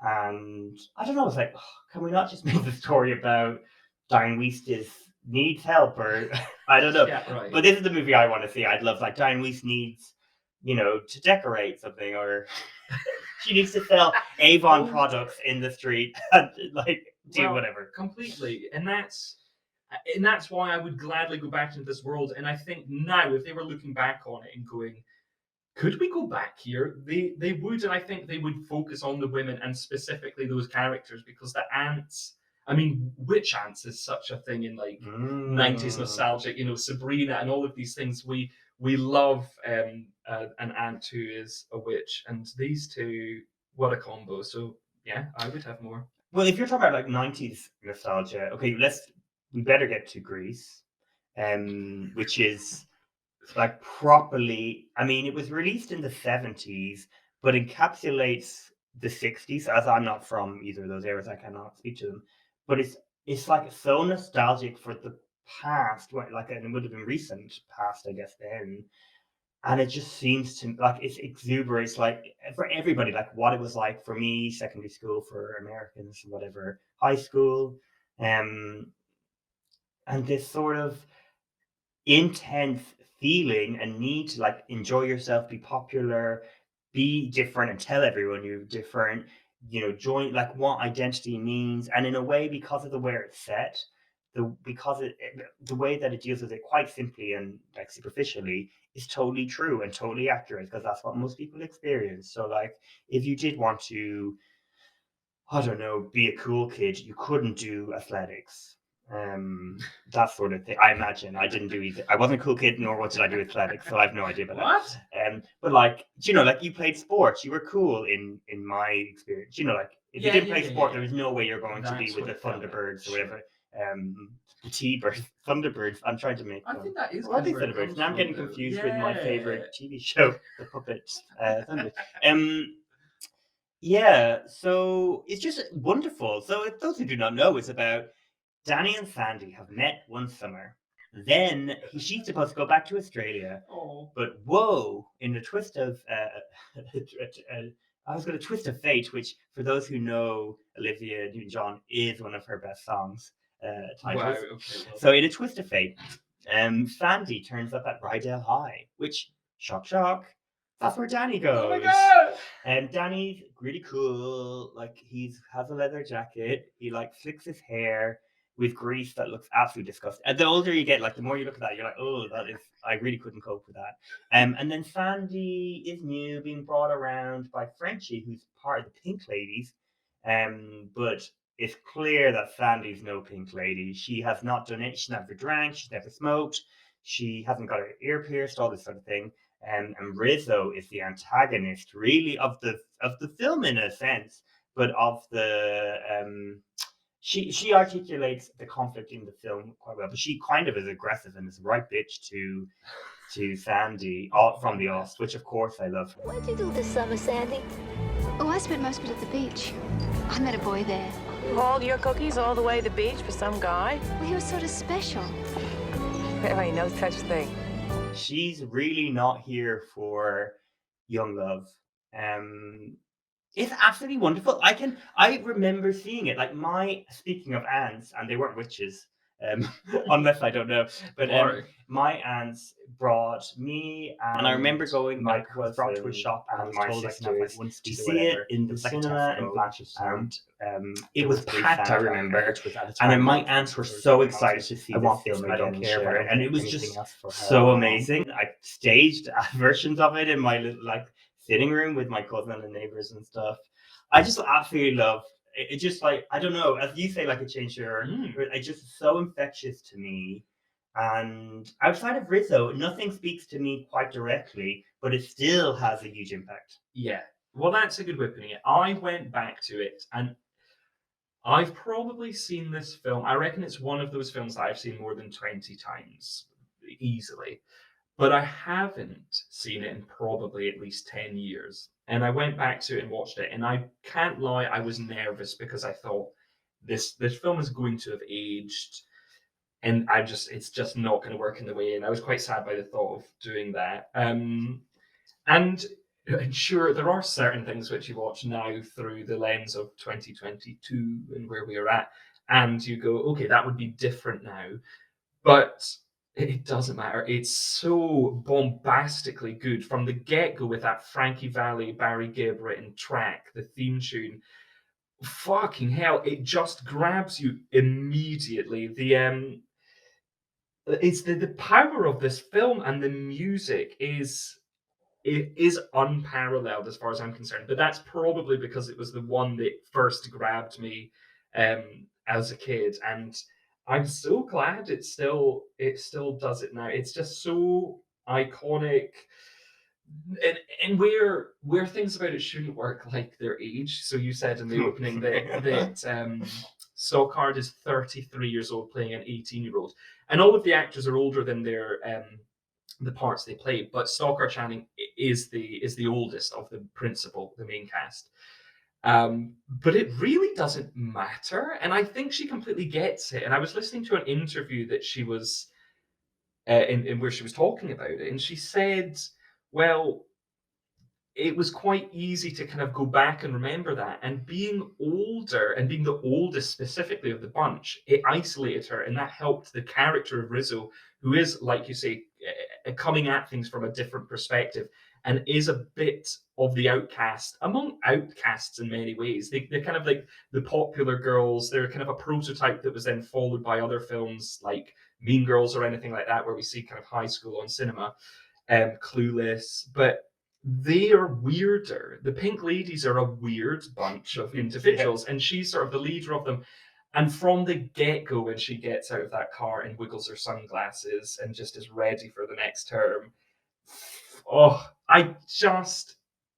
And I don't know, I was like, oh, can we not just make the story about Diane Wiest needs help, or I don't know. Yeah, right. But this is the movie I want to see. I'd love, like, Diane Wiest needs, to decorate something, or she needs to sell Avon products in the street and like do whatever. Completely, and that's why I would gladly go back into this world. And I think now, if they were looking back on it and going, could we go back here? They would, and I think they would focus on the women and specifically those characters, because the aunts. I mean, witch ants is such a thing in like 90s nostalgic, Sabrina and all of these things. We love an aunt who is a witch, and these two, what a combo. So yeah, I would have more. Well, if you're talking about like 90s nostalgia, okay, we better get to Grease, which is like properly, I mean, it was released in the 70s, but encapsulates the 60s. As I'm not from either of those eras, I cannot speak to them. But it's like so nostalgic for the past, like, and it would have been recent past, I guess, then. And it just seems to like it's exuberant. It's like for everybody, like what it was like for me, secondary school, for Americans, whatever, high school, and this sort of intense feeling and need to like enjoy yourself, be popular, be different, and tell everyone you're different. Join like what identity means, and in a way, because of the way it's set, the way that it deals with it quite simply and like superficially is totally true and totally accurate, because that's what most people experience. So like, if you did want to, I don't know, be a cool kid, you couldn't do athletics. That sort of thing. I imagine I didn't do either. I wasn't a cool kid, nor what did I do athletics, so I have no idea about What? that. But like, like you played sports, you were cool in my experience. Like if you didn't play sport, there was no way you're going to be with the Thunderbirds or whatever. The T-Birds, Thunderbirds. I'm trying to make. I think that is. Well, I think Thunderbirds. Now I'm getting confused with my favorite TV show, The Puppet Thunderbirds. Yeah, so it's just wonderful. So if those who do not know, it's about Danny and Sandy have met one summer. Then she's supposed to go back to Australia. Oh. But whoa, in a twist of I was going to twist of fate, which for those who know Olivia Newton-John is one of her best songs titles. Wow, okay, well. So in a twist of fate, Sandy turns up at Rydell High, which shock, that's where Danny goes. Oh my god! And Danny's really cool. Like he has a leather jacket. He like flicks his hair with grease that looks absolutely disgusting. And the older you get, like the more you look at that, you're like, oh, I really couldn't cope with that. And then Sandy is new, being brought around by Frenchie, who's part of the Pink Ladies. But it's clear that Sandy's no Pink Lady. She has not done it. She's never drank. She's never smoked. She hasn't got her ear pierced, all this sort of thing. And Rizzo is the antagonist, really, of the film in a sense, but of the she articulates the conflict in the film quite well. But she kind of is aggressive and is a right bitch to Sandy from the off, which of course I love. What'd you do this summer, Sandy? Oh, I spent most of it at the beach. I met a boy there. Hauled your cookies all the way to the beach for some guy? Well, he was sort of special. There ain't no such thing. She's really not here for young love. It's absolutely wonderful. I remember seeing it. Like speaking of aunts, and they weren't witches, unless I don't know. But my aunts brought me, and I remember going. I was brought to a shop and was told I can have like one to see it in the cinema in Blanchardstown. It was packed, I remember, and then my aunts were so excited to see this film. I don't care about it, and it was just so amazing. I staged versions of it in my little sitting room with my cousin and neighbors and stuff. I just absolutely love it. It just like, I don't know, as you say, like it changed your, it's just so infectious to me. And outside of Rizzo, nothing speaks to me quite directly, but it still has a huge impact. Yeah, well, that's a good way of putting it. I went back to it, and I've probably seen this film. I reckon it's one of those films that I've seen more than 20 times, easily. But I haven't seen it in probably at least 10 years. And I went back to it and watched it. And I can't lie, I was nervous because I thought this film is going to have aged. And it's just not going to work in the way. And I was quite sad by the thought of doing that. And And sure, there are certain things which you watch now through the lens of 2022 and where we are at, and you go, okay, that would be different now. But it doesn't matter. It's so bombastically good from the get-go with that Frankie Valli, Barry Gibb written track, the theme tune. Fucking hell, it just grabs you immediately. It's the power of this film, and the music is unparalleled as far as I'm concerned. But that's probably because it was the one that first grabbed me as a kid, and I'm so glad it still does it now. It's just so iconic. And where things about it shouldn't work like their age. So you said in the opening that Stockard is 33 years old playing an 18-year-old, and all of the actors are older than their the parts they play. But Stockard Channing is the oldest of the principal, the main cast. But it really doesn't matter, and I think she completely gets it. And I was listening to an interview that she was in where she was talking about it, and she said, well, it was quite easy to kind of go back and remember that. And being older and being the oldest specifically of the bunch, it isolated her, and that helped the character of Rizzo, who is, like you say, coming at things from a different perspective and is a bit of the outcast among outcasts in many ways. They're kind of like the popular girls. They're kind of a prototype that was then followed by other films like Mean Girls or anything like that, where we see kind of high school on cinema, Clueless. But they are weirder. The Pink Ladies are a weird bunch of individuals, and she's sort of the leader of them. And from the get-go, when she gets out of that car and wiggles her sunglasses and just is ready for the next term,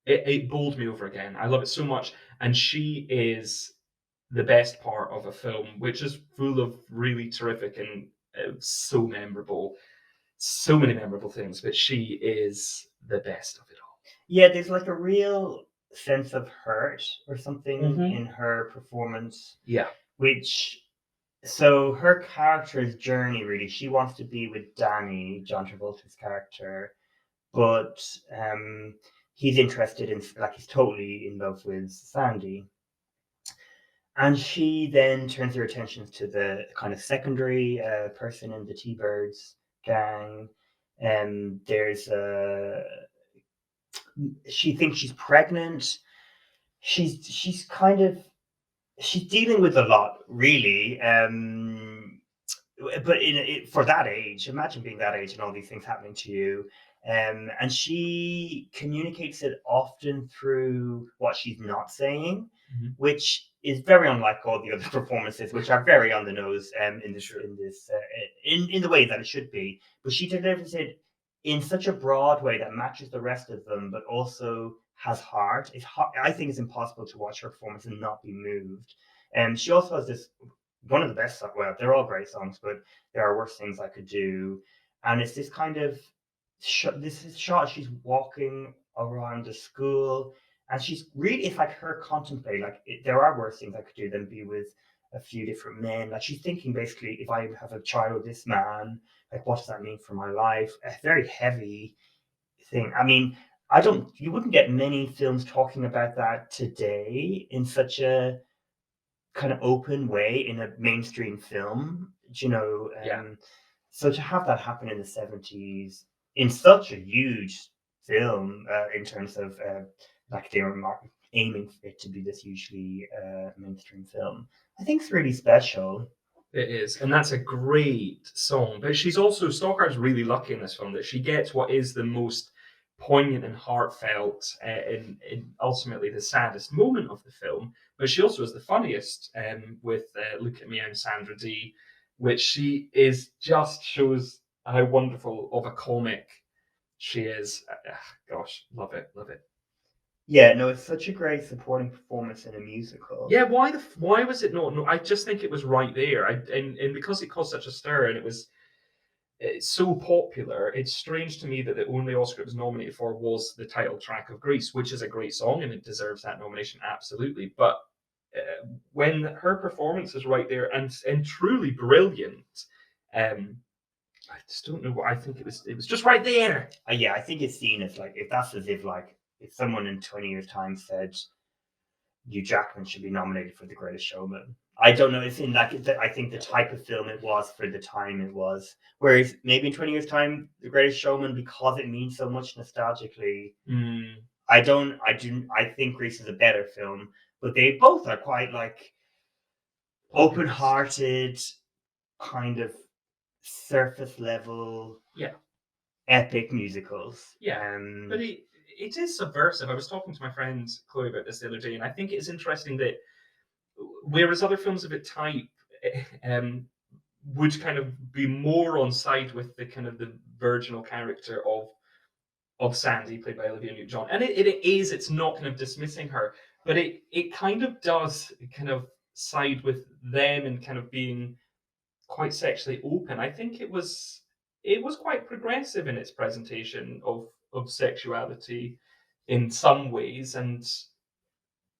it bowled me over again. I love it so much. And she is the best part of a film, which is full of really terrific and so memorable, so many memorable things, but she is the best of it all. Yeah, there's like a real sense of hurt or something in her performance. Yeah. So her character's journey, really, she wants to be with Danny, John Travolta's character, but he's interested in, like, he's totally in love with Sandy. And she then turns her attention to the kind of secondary person in the T-Birds gang. She thinks she's pregnant. She's dealing with a lot, really. But for that age, imagine being that age and all these things happening to you. And she communicates it often through what she's not saying, which is very unlike all the other performances, which are very on the nose in the way that it should be. But she delivers it in such a broad way that matches the rest of them, but also has heart. I think it's impossible to watch her performance and not be moved. And she also has this one of the best songs. Well, they're all great songs, but there are worse things I could do. And it's this kind of shot. She's walking around the school, and she's really, it's like her contemplating, like, there are worse things I could do than be with a few different men. Like, she's thinking basically, if I have a child with this man, like, what does that mean for my life? A very heavy thing. I mean, you wouldn't get many films talking about that today in such a kind of open way in a mainstream film, so to have that happen in the 70s in such a huge film, in terms of like they were aiming for it to be this hugely mainstream film, I think it's really special. It is, and that's a great song. But Stockard's really lucky in this film that she gets what is the most poignant and heartfelt, in ultimately the saddest moment of the film. But she also is the funniest, with "Look at Me, I'm Sandra Dee," which she is just shows how wonderful of a comic she is. Gosh, love it. Yeah, no, it's such a great supporting performance in a musical. Yeah, why was it not? No, I just think it was right there. And because it caused such a stir and it's so popular, it's strange to me that the only Oscar it was nominated for was the title track of Grease, which is a great song and it deserves that nomination, absolutely. But when her performance is right there and truly brilliant, I just don't know what I think it was just right there. Yeah, I think it's seen as like, if that's as if like if someone in 20 years' time said Hugh Jackman should be nominated for The Greatest Showman, I don't know. It's in like I think the type of film it was for the time it was. Whereas maybe in 20 years' time, The Greatest Showman, because it means so much nostalgically, I think Grease is a better film, but they both are quite like open-hearted, kind of surface level, epic musicals. But it is subversive. I was talking to my friend Chloe about this the other day, and I think it's interesting that whereas other films of its type would kind of be more on side with the kind of the virginal character of Sandy, played by Olivia Newton-John, and it's not kind of dismissing her, but it kind of does kind of side with them and kind of being quite sexually open. I think it was quite progressive in its presentation of sexuality in some ways, and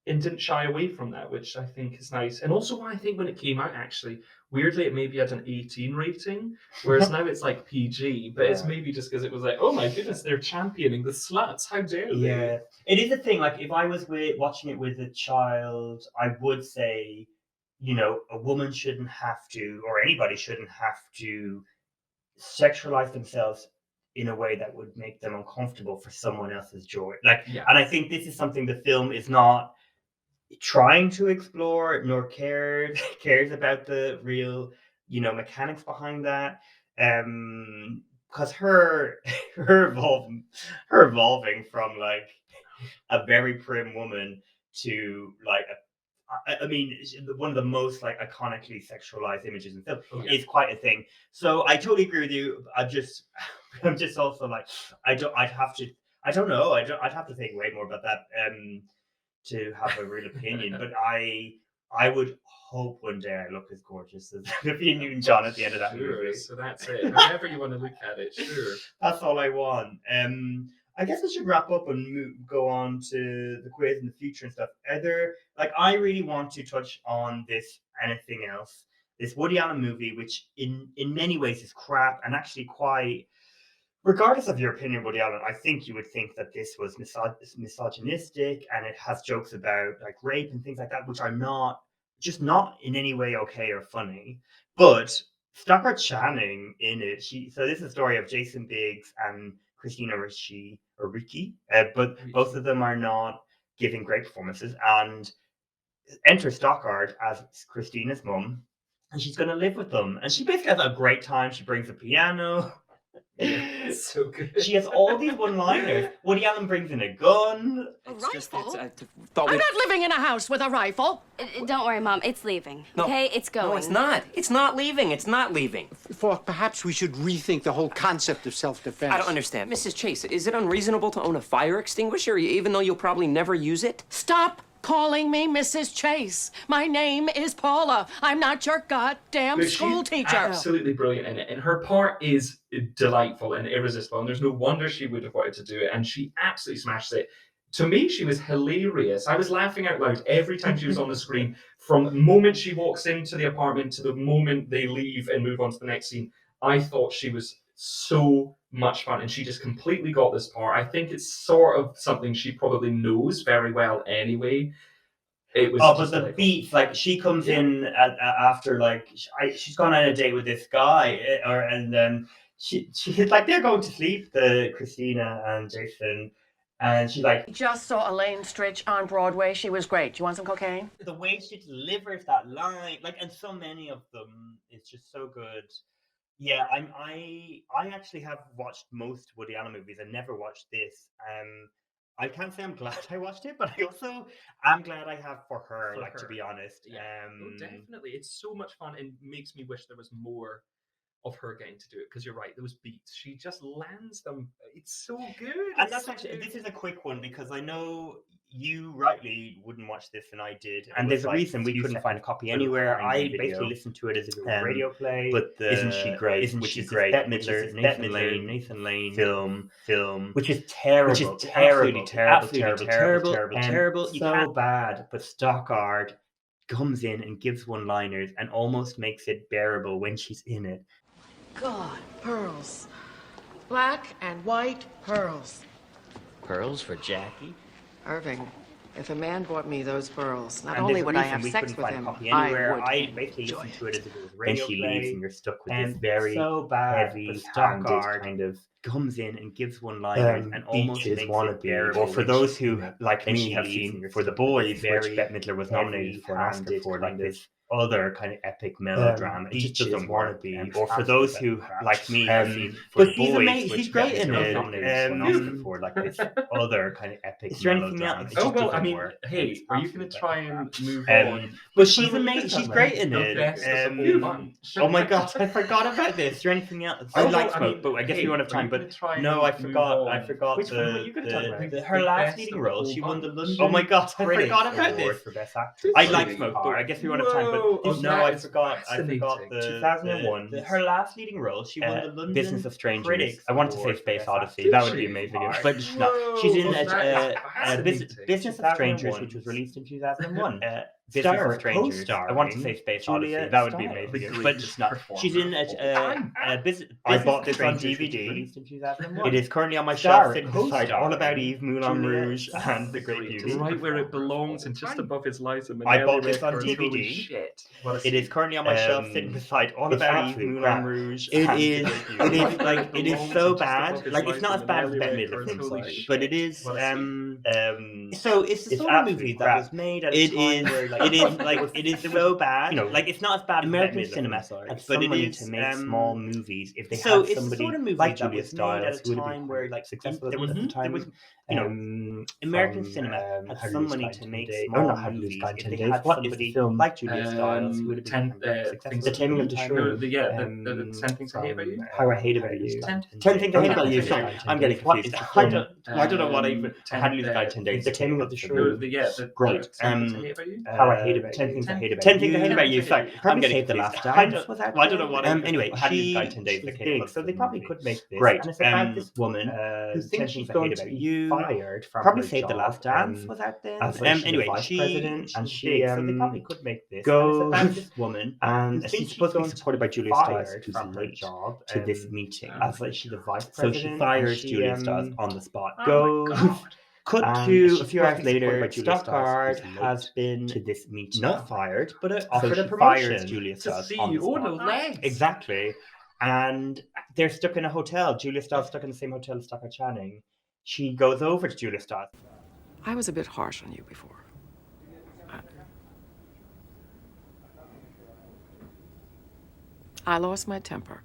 didn't shy away from that, which I think is nice. And also, I think when it came out, actually, weirdly, it maybe had an 18 rating, whereas now it's like PG. But it's maybe just because it was like, oh my goodness, they're championing the sluts. How dare they? Yeah, it is a thing. Like, if I was watching it with a child, I would say, you know, a woman shouldn't have to, or anybody shouldn't have to, sexualize themselves in a way that would make them uncomfortable for someone else's joy. Like, and I think this is something the film is not trying to explore, nor cares about the real, you know, mechanics behind that. Because her evolving from like a very prim woman to like I mean, one of the most like iconically sexualized images in film is quite a thing. So I totally agree with you. I'm just also like, I'd have to think way more about that to have a real opinion. But I would hope one day I look as gorgeous as Olivia Newton-John at the end of that movie. So that's it. However you want to look at it, sure. That's all I want. I guess I should wrap up and go on to the quiz in the future and stuff. Are there, like, I really want to touch on this anything else. This Woody Allen movie, which in many ways is crap and actually quite, regardless of your opinion of Woody Allen, I think you would think that this was misogynistic and it has jokes about like rape and things like that, which are not in any way okay or funny. But Stockard Channing in it, so this is a story of Jason Biggs and Christina Ricci, but both of them are not giving great performances. And enter Stockard as Christina's mum, and she's going to live with them. And she basically has a great time. She brings a piano. It's so good. She has all these one-liners. Woody Allen brings in a gun. A rifle? I'm not living in a house with a rifle. Don't worry, Mom. It's leaving. No. Okay? It's going. No, it's not. It's not leaving. It's not leaving. Falk, perhaps we should rethink the whole concept of self-defense. I don't understand. Mrs. Chase, is it unreasonable to own a fire extinguisher, even though you'll probably never use it? Stop calling me Mrs. Chase. My name is Paula. I'm not your goddamn school teacher. Absolutely brilliant in it, and her part is delightful and irresistible, and there's no wonder she would have wanted to do it, and she absolutely smashed it. To me, she was hilarious. I was laughing out loud every time she was on the screen, from the moment she walks into the apartment to the moment they leave and move on to the next scene. I thought she was so much fun, and she just completely got this part. I think it's sort of something she probably knows very well anyway. It was but the beats, like she comes in after like she's gone on a date with this guy, and then she's like, they're going to sleep, the Christina and Jason, and she's like, Just saw Elaine Stritch on Broadway. She was great. You want some cocaine? The way she delivers that line, like, and so many of them, it's just so good. Yeah, I actually have watched most Woody Allen movies. I never watched this. I can't say I'm glad I watched it, but I also am glad I have for her, to be honest. Yeah. Definitely. It's so much fun and makes me wish there was more of her getting to do it, because you're right, those beats, she just lands them. It's so good. And that's actually, this is a quick one, because I know you rightly wouldn't watch this and I did, and there's a reason we couldn't find a copy anywhere. I basically listened to it as if it was a radio play. But Isn't She Great? Which is great. Bette Midler, Nathan Lane film, which is terrible, absolutely terrible, so bad. But Stockard comes in and gives one-liners and almost makes it bearable when she's in it. God, pearls. Black and white pearls. pearls for Jackie? Irving, if a man bought me those pearls, not And only there's a would I reason have we sex couldn't with find a him, copy I anywhere. would I basically enjoy listened to it as if it was a Then radio she play, leaves and you're stuck with and this very so bad, heavy-handed Stockard kind of comes in and gives one-liners and almost Beaches makes wannabe, it bearable. or for those who, like and me, she have leaves seen and you're For the stuck with Boys, this which very Bette Midler was nominated for an Oscar heavy-handed for, like kind of this other kind of epic melodrama. It just Beaches doesn't work. wannabe, Or for those who, like me, have seen For but the she's Boys, amazing. which She's great Bette in Midler was it. nominated for an Oscar for, like this other kind of epic Is there anything melodrama. else? It Oh just well, I doesn't mean, work. hey, It's are you going to try and move Um, on? But she's Well, you amazing. just She's done great the- in the it. best of the whole bunch. Oh my god, I forgot about this. Is there anything else? I Oh, like well, I Smoke, mean, but I guess hey, we won't have are time. you But gonna try and no, I move forgot. I on? forgot Which one were you gonna talk about? her The last best leading of the role. whole She won the bunch. London. Oh my god, I Critics forgot about Award this. for Best Actress. I Did like you? Smoke, but I guess we won't have time. Whoa, But no, I that is forgot. I forgot fascinating. the 2001. her last leading role. She won the London Business of Strangers. Critics. I want to say Award for Space Best Odyssey. Actress. That would be Did amazing. you? But it's not. She's in Whoa, that is fascinating. Business of Strangers, 2001. which was released in 2001. Business Star- of Strangers. co-starring I want to say Space Julia Odyssey. That would be Stiles. amazing. The But it's not. greatest She's in performer Business. I Business bought of this on Strangers, which was DVD. released in 2001. It is currently on my Star- shelf, sitting beside All About co-starring Eve, Moulin Julia Rouge, and The Great Beauty. Right where it belongs and just above his Liza Minnelli I bought this on records. DVD. Holy shit. What a It is scene. currently on my shelf, sitting beside All it's About Eve, absolute Moulin crap. Rouge. It and is- The Great Beauty. it is It is like it is belongs so just bad. above his Like it's not Liza as bad as Minnelli Bette Midler records. films, Holy like, shit. but it is. What a scene. So it's the It's sort of absolute movie crap. that was made at It a time is- where like it is, like it is so bad. You know, like it's not as bad as American Bette Midler cinema films are, had but some it money is to make small movies if they so had it's somebody the sort of movie like that Julia was made at Stiles a who would have time been where like successful there at was the time. you know, American from, cinema had How to some Lose money Guy in to 10 make Days. small Oh, no, How to Lose movies Guy in if 10 they Days. had What is the somebody film? like Julia Stiles who would have been successful. The Taming of the Shrew. The 10 Things I Hate About You? How I Hate About You. 10 Things I Hate About You. Sorry, I'm getting confused. I don't know what I even. How to Lose a Guy in 10 Days. The Taming of the No, Shrew. the Great. 10 Things I Hate About You? How I Hate About 10 You. Things I Hate About 10 You. Things I Hate About You. Sorry, I'm probably getting Save the confused. Last I Dance. Was that I don't know what. Anyway, How to Lose a she Guy in 10 Days. was Okay, big, so they probably movie. could make this. Great. And it's about this woman who who thinks thinks she's she's going going to to be be fired from probably her Save the job, Last Dance. Was that then? as like Anyway, vice she president, and she's she big, so they probably could make this. goes And it's about this woman, and who she's thinks supposed to be going supported by Julia fired Stiles, who's from her late job to this um, meeting. as like she's the vice So president. she and fires she, Julia Stiles on the spot. goes Cut and to she's a few supposed hours to be supported later, by Julia Stiles, Stockard who's has late been to this meeting. not fired, but So offered a she promotion. fires Julia To Stiles see on the you. Oh, spot. no legs. Exactly. And they're stuck in a hotel. Julia Stiles stuck in the same hotel as Stockard Channing. She goes over to Julia Stiles. I was a bit harsh on you before. I lost my temper.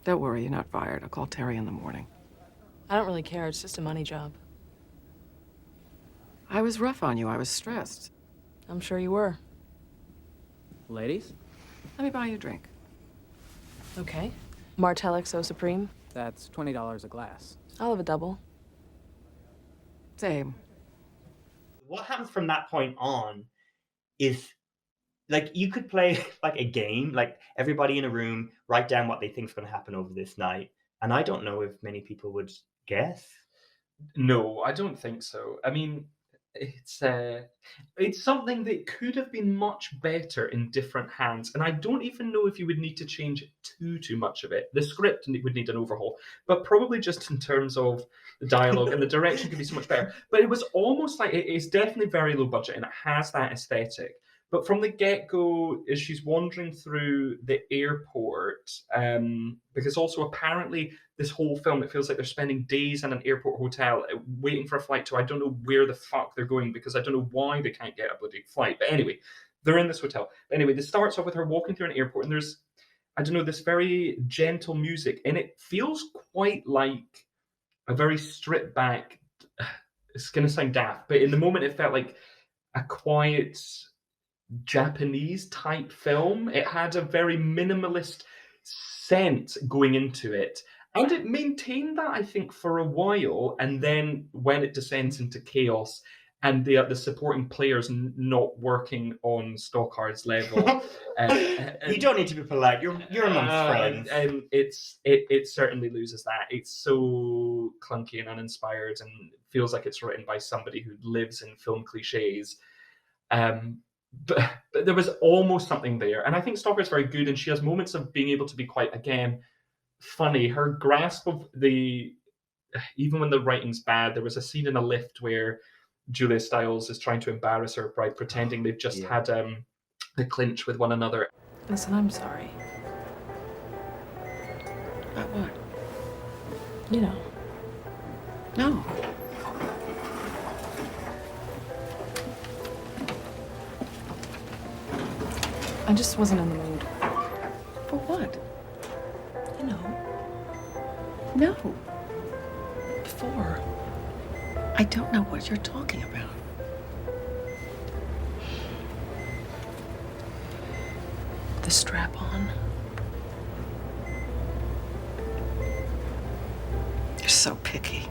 Don't worry, you're not fired. I'll call Terry in the morning. I don't really care. It's just a money job. I was rough on you. I was stressed. I'm sure you were. Ladies? Let me buy you a drink. Okay. Martell XO Supreme. That's $20 a glass. I'll have a double. Same. What happens from that point on is like you could play like a game, like everybody in a room write down what they think is going to happen over this night, and I don't know if many people would guess. No, I don't think so. I mean, it's something that could have been much better in different hands, and I don't even know if you would need to change too much of it. The script would need an overhaul, but probably just in terms of the dialogue and the direction could be so much better. But it was almost like it's definitely very low budget and it has that aesthetic. But from the get-go, as she's wandering through the airport, because also apparently this whole film, it feels like they're spending days in an airport hotel waiting for a flight to I don't know where the fuck they're going because I don't know why they can't get a bloody flight. But anyway, they're in this hotel. But anyway, this starts off with her walking through an airport and there's, I don't know, this very gentle music. And it feels quite like a very stripped back, it's going to sound daft, but in the moment it felt like a quiet Japanese type film. It had a very minimalist scent going into it. And it maintained that, I think, for a while. And then when it descends into chaos and the supporting players not working on Stockard's level. You don't need to be polite. You're amongst friends. And it certainly loses that. It's so clunky and uninspired and feels like it's written by somebody who lives in film cliches. But there was almost something there. And I think Stockard's very good, and she has moments of being able to be quite, again, funny. Her grasp of the even when the writing's bad, there was a scene in a lift where Julia Stiles is trying to embarrass her by pretending they've just had a clinch with one another. Listen, I'm sorry. About what? You know. No. I just wasn't in the mood. For what? You know. No. Before. I don't know what you're talking about. The strap-on. You're so picky.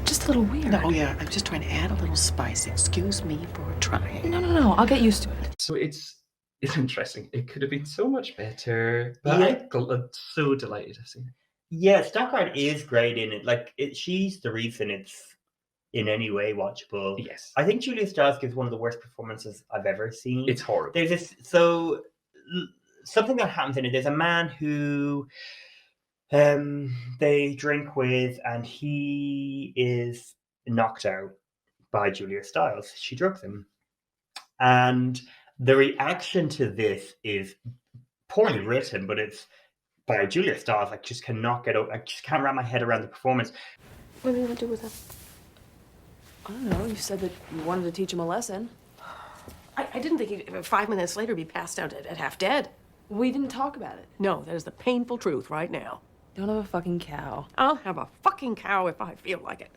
Just a little weird. No, yeah, I'm just trying to add a little spice. Excuse me for trying. No. I'll get used to it. So it's interesting. It could have been so much better. But I'm so delighted to see it. Yeah, Stockard is great in it. Like, she's the reason it's in any way watchable. Yes. I think Julia Stiles gives one of the worst performances I've ever seen. It's horrible. There's this, something that happens in it. There's a man who they drink with, and he is knocked out by Julia Stiles. She drugs him. And the reaction to this is poorly written, but it's by Julia Stiles. I just cannot get over. I just can't wrap my head around the performance. What do you want to do with him? I don't know. You said that you wanted to teach him a lesson. I didn't think he'd 5 minutes later be passed out at half dead. We didn't talk about it. No, that is the painful truth right now. Don't have a fucking cow. I'll have a fucking cow if I feel like it.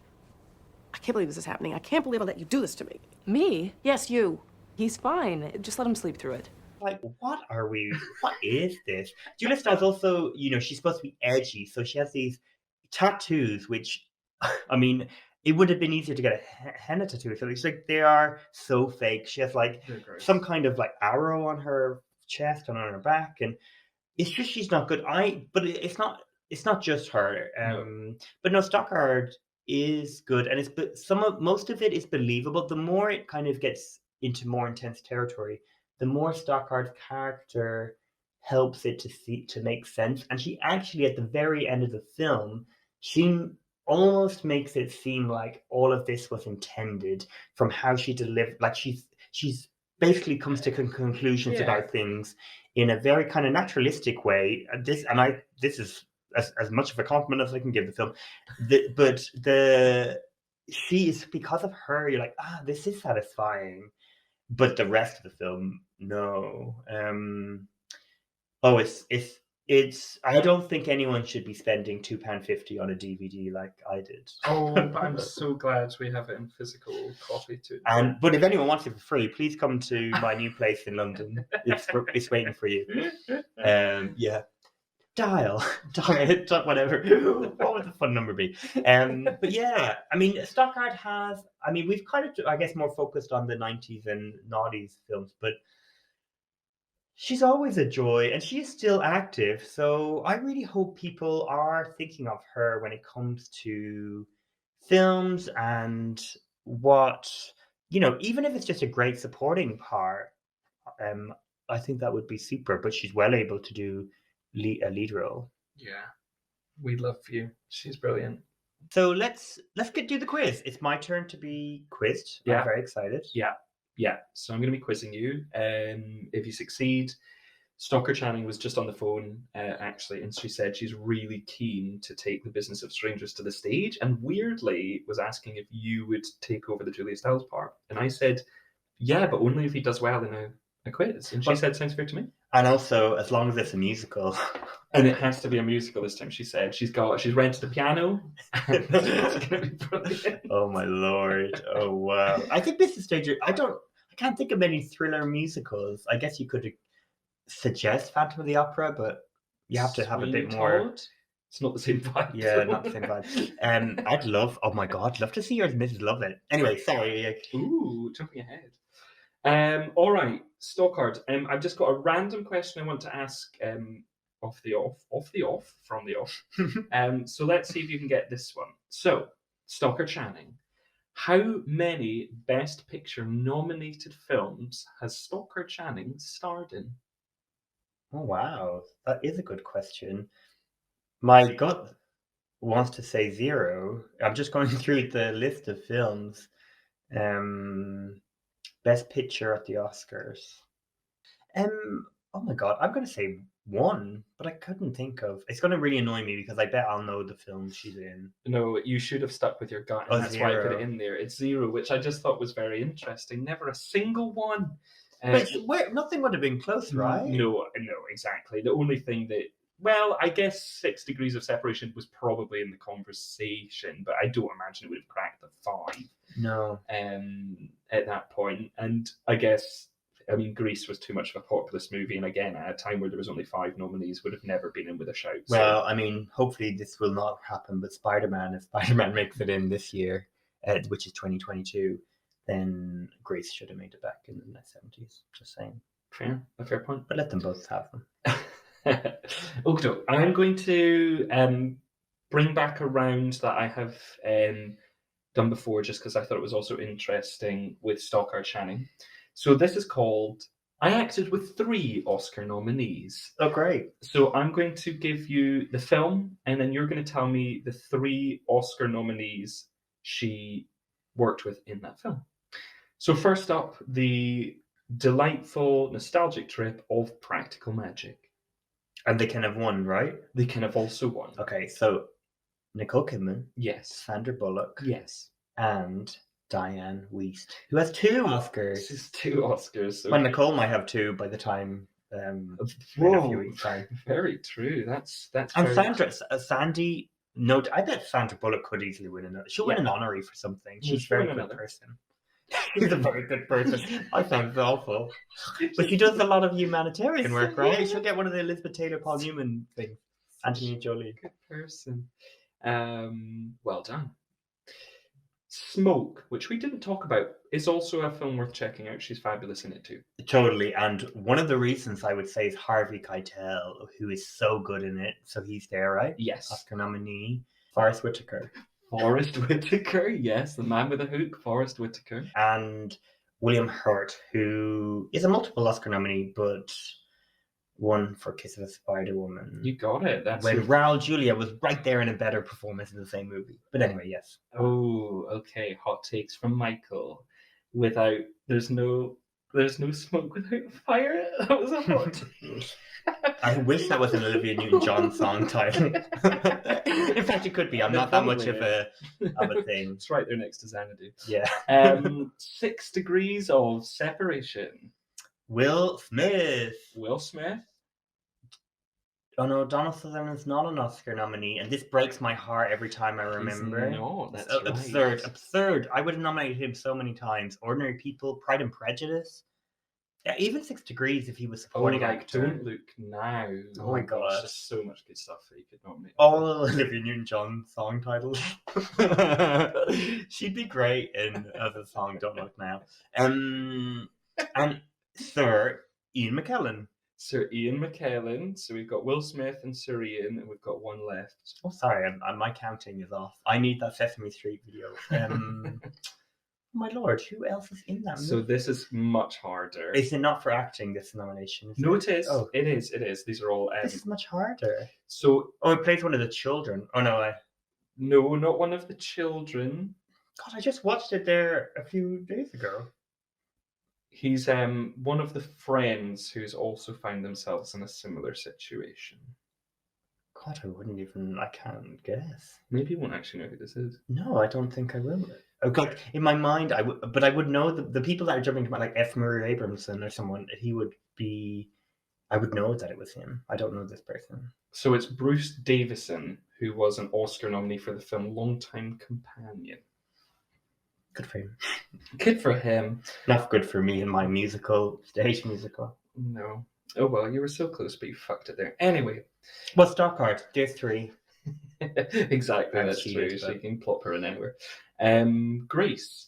I can't believe this is happening. I can't believe I let you do this to me. Me? Yes, you. He's fine. Just let him sleep through it. Like, what is this? Julia Stiles also, she's supposed to be edgy, so she has these tattoos, which, I mean, it would have been easier to get a henna tattoo. So it's like, they are so fake. She has like some kind of like arrow on her chest and on her back, and it's just, she's not good. But it's not just her. But no, Stockard is good, and most of it is believable. The more it kind of gets into more intense territory, the more Stockard's character helps it to make sense. And she actually, at the very end of the film, she almost makes it seem like all of this was intended from how she delivered. Like, she's basically comes to conclusions about things in a very kind of naturalistic way. This is as much of a compliment as I can give the film. She is, because of her, you're like, this is satisfying. But the rest of the film, no. It's. I don't think anyone should be spending £2.50 on a DVD like I did. Oh, but I'm so glad we have it in physical copy too. But if anyone wants it for free, please come to my new place in London. It's waiting for you. Yeah. Dial, whatever. What would the fun number be? But yeah, I mean, Stockard has. I mean, we've kind of, I guess, more focused on the 90s and noughties films, but she's always a joy, and she is still active. So I really hope people are thinking of her when it comes to films and what, even if it's just a great supporting part. I think that would be super. But she's well able to do a lead role. Yeah, we love you. She's brilliant. So let's do the quiz. It's my turn to be quizzed. Yeah. I'm very excited. Yeah. So I'm going to be quizzing you. If you succeed, Stocker Channing was just on the phone, actually, and she said she's really keen to take The Business of Strangers to the stage, and weirdly was asking if you would take over the Julia Stiles part. And I said, yeah, but only if he does well in a quiz. And she said, sounds fair to me. And also, as long as it's a musical. And it has to be a musical this time, she said. She's rented a piano. It's going to be brilliant. Oh, my Lord. Oh, wow. I think this is Stranger. I can't think of many thriller musicals. I guess you could suggest Phantom of the Opera, but you have to have a bit more. It's not the same vibe. Yeah, not the same vibe. I'd love to see yours, Mrs. Lovett. Anyway, sorry. Ooh, jumping ahead. All right, Stockard. I've just got a random question I want to ask from the off. So let's see if you can get this one. So, Stocker Channing, how many Best Picture nominated films has Stocker Channing starred in? Oh, wow. That is a good question. My gut wants to say zero. I'm just going through the list of films. Best Picture at the Oscars. Oh my god, I'm going to say one, but I couldn't think of. It's going to really annoy me because I bet I'll know the film she's in. No, you should have stuck with your gut, and that's why I put it in there. It's zero, which I just thought was very interesting. Never a single one. But nothing would have been close, right? No, exactly. The only thing that, well, I guess 6 Degrees of Separation was probably in the conversation, but I don't imagine it would have cracked the 5. No. At that point. And I guess, I mean, Grease was too much of a populist movie, and again, at a time where there was only 5 nominees, would have never been in with a shout. Well, I mean, hopefully this will not happen, but Spider-Man, if Spider-Man makes it in this year, which is 2022, then Grease should have made it back in the 70s. Just saying. A fair point. But let them both have them. Okay, I'm going to bring back a round that I have done before, just because I thought it was also interesting with Stockard Channing. So this is called I Acted with 3 Oscar Nominees. Oh, great. So I'm going to give you the film, and then you're going to tell me the 3 Oscar nominees she worked with in that film. So first up, the delightful, nostalgic trip of Practical Magic. And they can have won, right? They can have also won. Okay, so Nicole Kidman. Yes. Sandra Bullock. Yes. And Diane Wiest, who has 2 Oscars. This is 2 Oscars. So well, Nicole might have 2 by the time in a few weeks' time. Very true. That's and very Sandra, Sandy. No, I bet Sandra Bullock could easily win another. She'll win an honorary for something. She's a very good person. She's a very good person. I sound awful, but she does a lot of humanitarian work, right? She'll get one of the Elizabeth Taylor, Paul Newman things. Angelina Jolie. Good person. Well done. Smoke, which we didn't talk about, is also a film worth checking out. She's fabulous in it too. Totally, and one of the reasons I would say is Harvey Keitel, who is so good in it. So he's there, right? Yes. Oscar nominee. Forrest Whitaker. Forrest Whitaker, yes, the man with a hook, Forrest Whitaker. And William Hurt, who is a multiple Oscar nominee, but won for Kiss of a Spider Woman. You got it. That's when Raul Julia was right there in a better performance in the same movie. But anyway, yes. Oh, okay. Hot takes from Michael. There's no smoke without fire. That was a hot take. I wish that was an Olivia Newton-John song title. In fact, it could be. I'm not that much of a thing. It's right there next to Xanadu. Yeah. 6 Degrees of Separation. Will Smith. Will Smith. Oh no, Donald Sutherland is not an Oscar nominee, and this breaks my heart every time I remember. No, that's right. Absurd. I would have nominated him so many times. Ordinary People, Pride and Prejudice. Yeah, even 6 Degrees if he was supporting actor. Don't Look Now. Oh my god. There's just so much good stuff that you could nominate. All Olivia Newton-John song titles. She'd be great as a song, Don't Look Now. And Sir Ian McKellen. Sir Ian McKellen. So we've got Will Smith and Sir Ian, and we've got one left. Oh, sorry, my counting is off. I need that Sesame Street video. My lord, who else is in that movie? So this is much harder. Is it not for acting, this nomination? No, it is. Oh. It is. These are all... This is much harder. So... Oh, it plays one of the children. Oh, no. No, not one of the children. God, I just watched it there a few days ago. He's one of the friends who's also found themselves in a similar situation. God, I can't guess. Maybe you won't actually know who this is. No, I don't think I will. Okay, in my mind, I would know the people that are jumping to mind, like F. Murray Abramson or someone. I would know that it was him. I don't know this person. So it's Bruce Davison, who was an Oscar nominee for the film Longtime Companion. Good for him. Good for him. Not good for me in my stage musical. No. Oh well, you were so close, but you fucked it there. Anyway. Well, Stockard, there's 3. Exactly, that's true. So you can plop her in anywhere. Grease.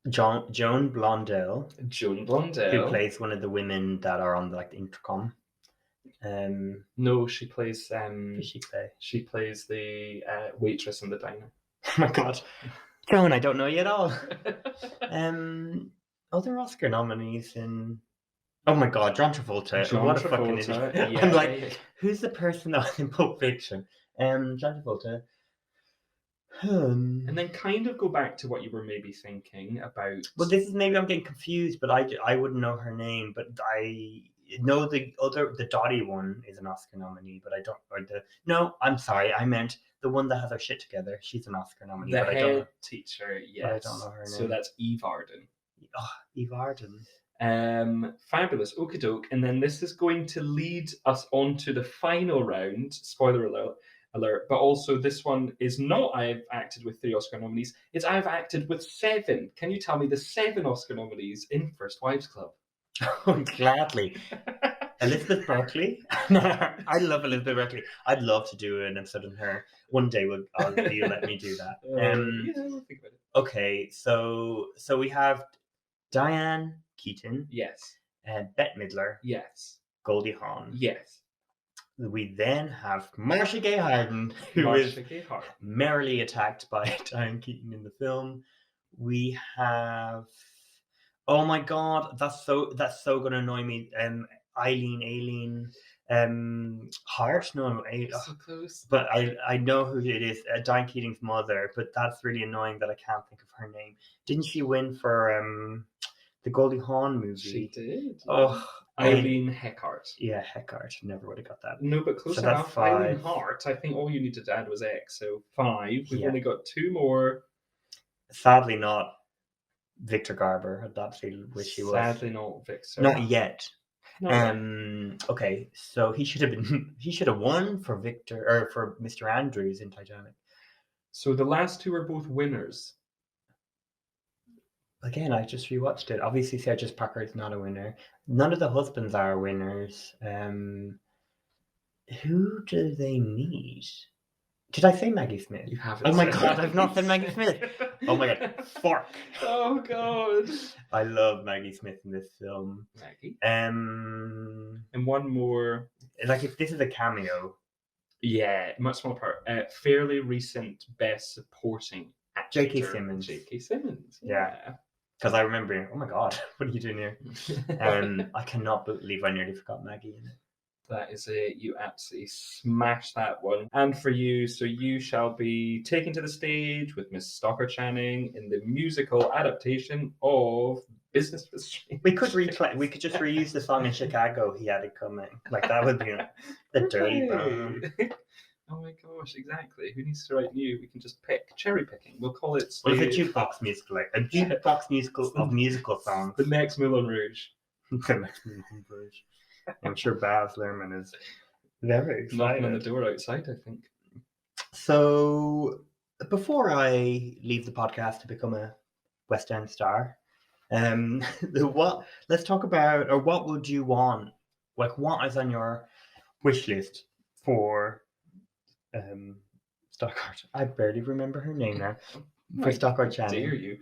Joan Blondell. Joan Blondell. Who plays one of the women that are on the intercom. No, she plays... who does she play? She plays the waitress in the diner. Oh my god. Joan, I don't know you at all. Other Oscar nominees in Oh my God, John Travolta. John What a fucking Travolta, idiot. yeah. I'm like, who's the person that was in Pulp Fiction? John Travolta. And then kind of go back to what you were maybe thinking about. Well, this is maybe I'm getting confused, but I wouldn't know her name. But I know the Dottie one is an Oscar nominee, but I don't. No, I'm sorry, I meant the one that has her shit together. She's an Oscar nominee, The but I don't know. head teacher, yes. But I don't know her So name. that's Eve Arden. Oh, Eve Arden. Fabulous. Okie doke. And then this is going to lead us on to the final round. Spoiler alert. But also this one is not I've acted with 3 Oscar nominees. It's I've acted with 7. Can you tell me the 7 Oscar nominees in First Wives Club? Oh, gladly. Elizabeth Berkley. I love Elizabeth Berkley. I'd love to do an episode on her. One day you'll let me do that. We'll think about it. Okay, so we have Diane Keaton. Yes. Bette Midler. Yes. Goldie Hawn. Yes. We then have Marcia Gay Harden, who is merrily attacked by Diane Keaton in the film. We have, oh my God, that's so gonna annoy me. Aileen Hart. No, so close. But I know who it is. Diane Keaton's mother. But that's really annoying that I can't think of her name. Didn't she win for the Goldie Hawn movie? She did. Oh, Eileen Heckart. Yeah, Heckart. Never would have got that. No, but close So enough. that's 5. Eileen Hart. I think all you needed to add was X, so 5. We've Yeah. only got 2 more. Sadly, not Victor Garber. I'd absolutely wish he was. Sadly, not Victor. Not yet. Not Okay, so he should have won for Victor or for Mr. Andrews in Titanic. So the last 2 are both winners. Again, I just rewatched it. Obviously, Sergio Parker is not a winner. None of the husbands are winners. Who do they need? Did I say Maggie Smith? You haven't. Oh my said God, that. I've not said Maggie Smith. Oh my God, fork. Oh God. I love Maggie Smith in this film. Maggie. And one more. Like, if this is a cameo. Yeah, much small part. Fairly recent Best Supporting Actor. J.K. Simmons. J.K. Simmons. Yeah. Because I remember, oh my God, what are you doing here? I cannot believe I nearly forgot Maggie in it. That is it. You absolutely smashed that one. And for you, so you shall be taken to the stage with Miss Stockard Channing in the musical adaptation of Business for Strangers. We could just reuse the song in Chicago. He had it coming. Like, that would be the dirty bone. Oh my gosh, exactly. Who needs to write new? We can just pick. Cherry picking. We'll call it... Well, it's a jukebox musical. Like, a jukebox musical of musical songs. The next Moulin Rouge. The next Moulin Rouge. I'm sure Baz Luhrmann is very excited. Knocking on the door outside, I think. So, before I leave the podcast to become a West End star, let's talk about, or what would you want? Like, what is on your wish list for Stockard? I barely remember her name now. For Stockard Channing. Dare you?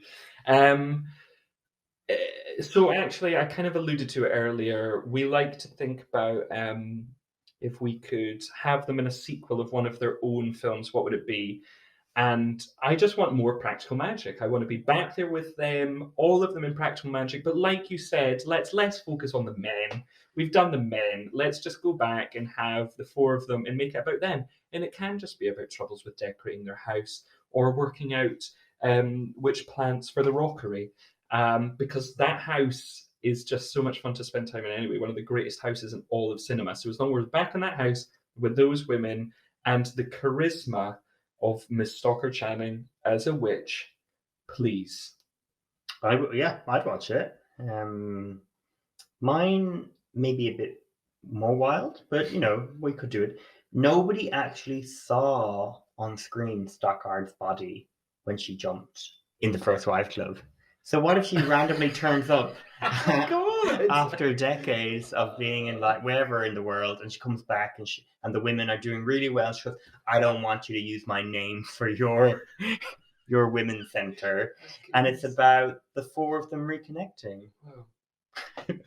So actually, I kind of alluded to it earlier. We like to think about if we could have them in a sequel of one of their own films, what would it be? And I just want more practical magic. I want to be back there with them, all of them in practical magic. But like you said, let's less focus on the men. We've done the men. Let's just go back and have the 4 of them and make it about them. And it can just be about troubles with decorating their house or working out which plants for the rockery. Because that house is just so much fun to spend time in anyway. One of the greatest houses in all of cinema. So as long as we're back in that house with those women and the charisma of Miss Stockard Channing as a witch, please. I'd watch it. Mine may be a bit more wild, but we could do it. Nobody actually saw on screen Stockard's body when she jumped in the First Wives Club. So what if she randomly turns up after decades of being in like wherever in the world, and she comes back and the women are doing really well. She goes, "I don't want you to use my name for your women's center," and it's about the 4 of them reconnecting. Wow.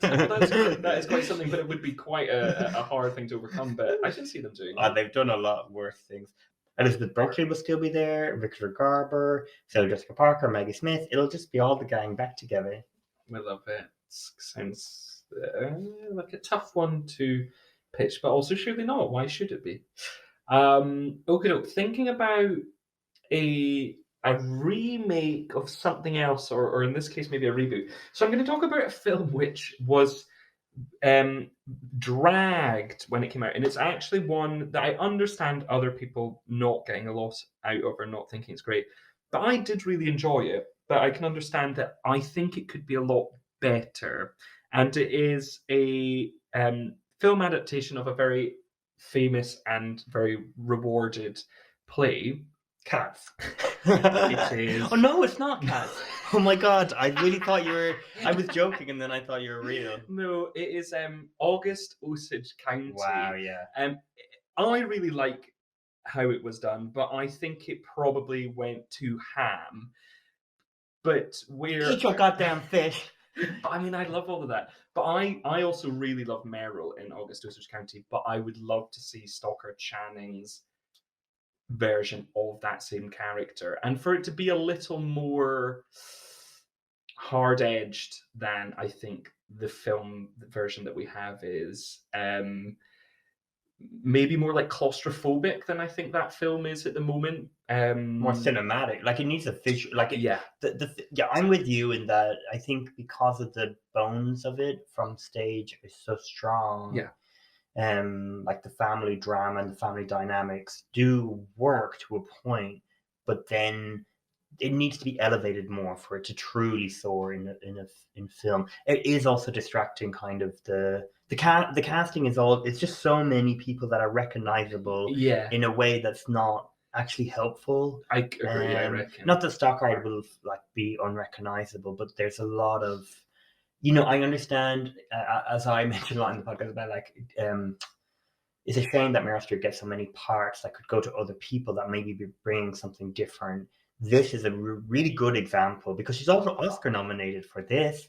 That is quite something, but it would be quite a hard thing to overcome. But I can see them doing that. They've done a lot worse things. Elizabeth Berkley will still be there, Victor Garber, Sarah Jessica Parker, Maggie Smith. It'll just be all the gang back together. We love it. Sounds like a tough one to pitch, but also surely not. Why should it be? Okay, thinking about a remake of something else, or in this case maybe a reboot. So I'm going to talk about a film which was dragged when it came out, and it's actually one that I understand other people not getting a lot out of or not thinking it's great, but I did really enjoy it. But I can understand that I think it could be a lot better, and it is a film adaptation of a very famous and very rewarded play, Cats. It is. Oh no, it's not Cats. Oh my god, I really thought you were. I was joking, and then I thought you were real. No, it is August Osage County. Wow, yeah. I really like how it was done, but I think it probably went too ham. But Eat your goddamn fish. I mean, I love all of that. But I also really love Meryl in August Osage County, but I would love to see Stockard Channing's version of that same character, and for it to be a little more hard-edged than I think the film version that we have is. Maybe more like claustrophobic than I think that film is at the moment. More cinematic, like it needs a visual. Like yeah, I'm with you in that. I think because of the bones of it from stage is so strong. Yeah. Like the family drama and the family dynamics do work to a point, but then it needs to be elevated more for it to truly soar in film. It is also distracting, kind of the casting is all. It's just so many people that are recognizable. Yeah. In a way that's not actually helpful. I agree. I reckon. Not that Stockard will like be unrecognizable, but there's a lot of. I understand, as I mentioned a lot in the podcast about it's a shame that Meryl Streep gets so many parts that could go to other people that maybe be bringing something different. This is a really good example because she's also Oscar nominated for this,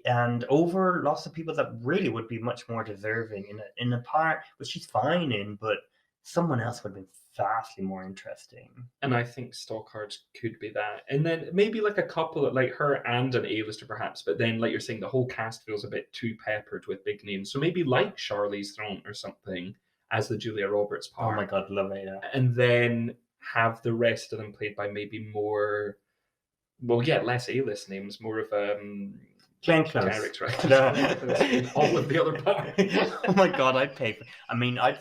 and over lots of people that really would be much more deserving in a part which she's fine in, but someone else would have been vastly more interesting. And I think Stockard could be that. And then maybe like a couple of like her and an A-lister perhaps, but then like you're saying, the whole cast feels a bit too peppered with big names. So maybe like Charlize Theron or something as the Julia Roberts part. Oh my god, love it, yeah. And then have the rest of them played by maybe more, less A-list names, more of Glenn Close. Derek, right? All of the other parts. Oh my god, I'd pay for. I mean, I'd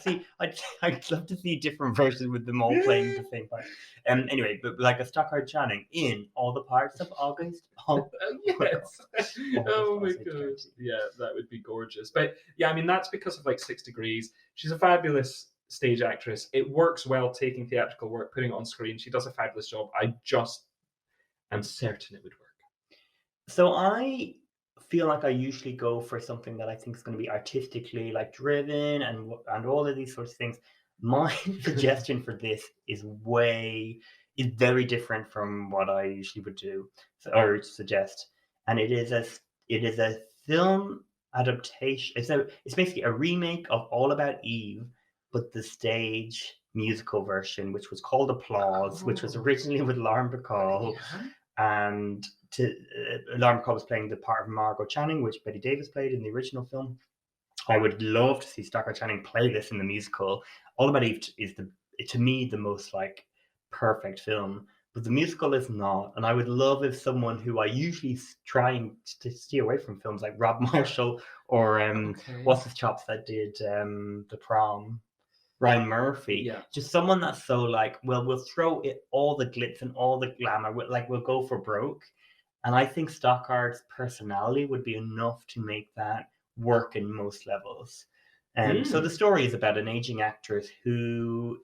love to see different versions with them all playing the same part. Anyway, but like a Stockard Channing in all the parts of August. Yes. Oh my god. Yeah, that would be gorgeous. But yeah, I mean, that's because of like 6 Degrees. She's a fabulous stage actress. It works well taking theatrical work, putting it on screen. She does a fabulous job. I just am certain it would work. So I feel like I usually go for something that I think is going to be artistically like driven and all of these sorts of things. My suggestion for this is very different from what I usually would do or suggest, and it is a film adaptation. It's basically a remake of All About Eve, but the stage musical version, which was called Applause, which was originally with Lauren Bacall, and Lauren Bacall was playing the part of Margot Channing, which Bette Davis played in the original film. I would love to see Stockard Channing play this in the musical. All About Eve is to me the most like perfect film, but the musical is not. And I would love if someone who I usually try to steer away from films like Rob Marshall or what's his chops that did The Prom, Ryan Murphy, just someone that's so like, well, we'll throw it all the glitz and all the glamour, we'll go for broke. And I think Stockard's personality would be enough to make that work in most levels. So the story is about an aging actress who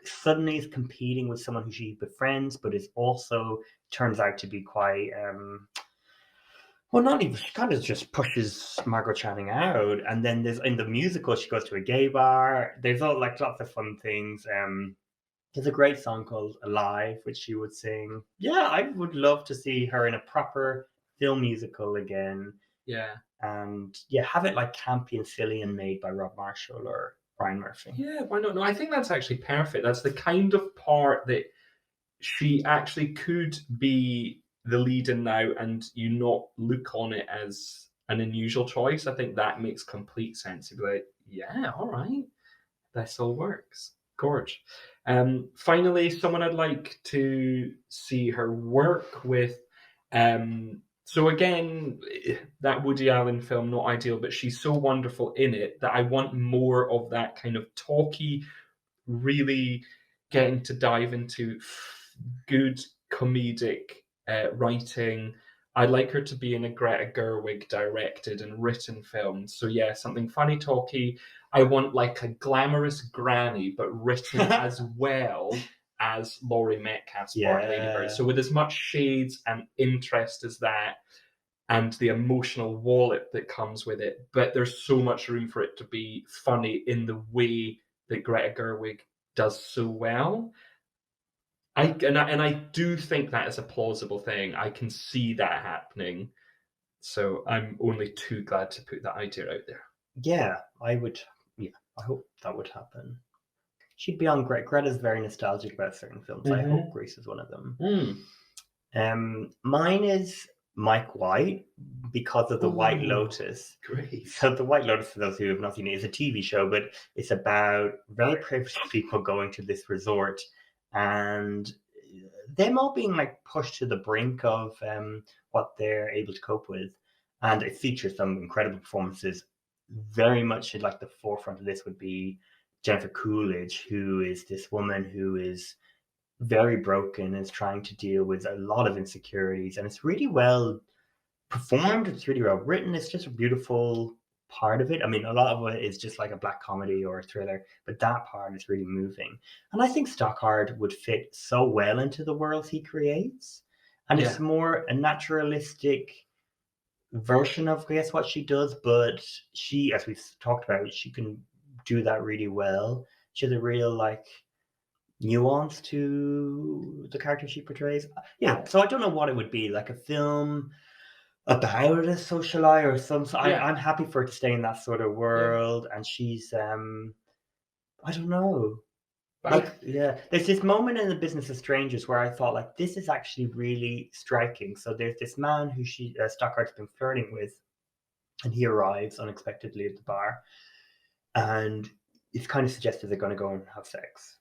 suddenly is competing with someone who she befriends, but is also turns out to be quite not even, she kind of just pushes Margot Channing out. And then there's in the musical she goes to a gay bar. There's all like lots of fun things. There's a great song called Alive, which she would sing. Yeah, I would love to see her in a proper film musical again. Yeah. And yeah, have it like campy and silly and made by Rob Marshall or Ryan Murphy. Yeah, why not? No, I think that's actually perfect. That's the kind of part that she actually could be the lead in now, and you not look on it as an unusual choice. I think that makes complete sense. You'd be like, yeah, all right, this all works. Gorge. Finally, someone I'd like to see her work with. So again, that Woody Allen film, not ideal, but she's so wonderful in it that I want more of that kind of talky, really getting to dive into good comedic writing. I'd like her to be in a Greta Gerwig directed and written film. So yeah, something funny, talky. I want like a glamorous granny, but written as well as Laurie Metcalf's part Lady Bird. So with as much shades and interest as that, and the emotional wallop that comes with it, but there's so much room for it to be funny in the way that Greta Gerwig does so well. I do think that is a plausible thing. I can see that happening. So I'm only too glad to put that idea out there. Yeah, I would. Yeah, I hope that would happen. She'd be on Greta. Greta's very nostalgic about certain films. I hope Grease is one of them. Mine is Mike White because of the White Lotus. Great. So the White Lotus, for those who have not seen it, is a TV show, but it's about very privileged people going to this resort and them all being like pushed to the brink of what they're able to cope with. And it features some incredible performances. Very much at like the forefront of this would be Jennifer Coolidge, who is this woman who is very broken and is trying to deal with a lot of insecurities. And it's really well performed. It's really well written. It's just a beautiful part of it. I mean, a lot of it is just like a black comedy or a thriller, but that part is really moving. And I think Stockard would fit so well into the world he creates. And it's more a naturalistic version of, I guess, what she does, but she, as we've talked about, she can do that really well. She has a real like nuance to the character she portrays. Yeah, so I don't know what it would be, like a film about a socialite or some. I'm happy for her to stay in that sort of world, and she's I don't know. Like, there's this moment in The Business of Strangers where I thought, like, this is actually really striking. So there's this man who Stockard's been flirting with, and he arrives unexpectedly at the bar, and it's kind of suggested they're going to go and have sex.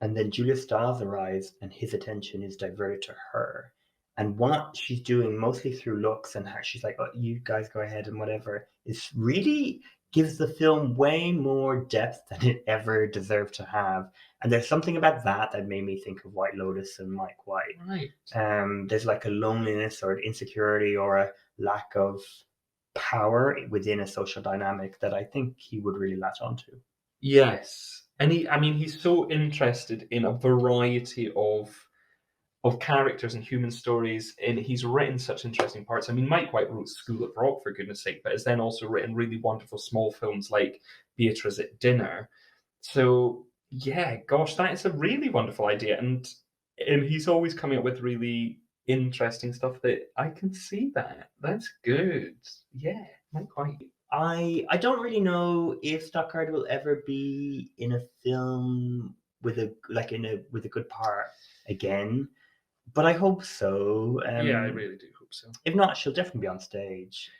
And then Julia Stiles arrives, and his attention is diverted to her. And what she's doing, mostly through looks and how she's like, oh, you guys go ahead and whatever, is really gives the film way more depth than it ever deserved to have. And there's something about that made me think of White Lotus and Mike White. Right. There's like a loneliness or an insecurity or a lack of power within a social dynamic that I think he would really latch onto. Yes. And he's so interested in a variety of characters and human stories, and he's written such interesting parts. I mean, Mike White wrote School of Rock, for goodness sake, but has then also written really wonderful small films like Beatrice at Dinner. So, yeah, gosh, that is a really wonderful idea. And he's always coming up with really interesting stuff that I can see that. That's good. Yeah, Mike White. I don't really know if Stockard will ever be in a film with a good part again. But I hope so. Yeah, I really do hope so. If not, she'll definitely be on stage.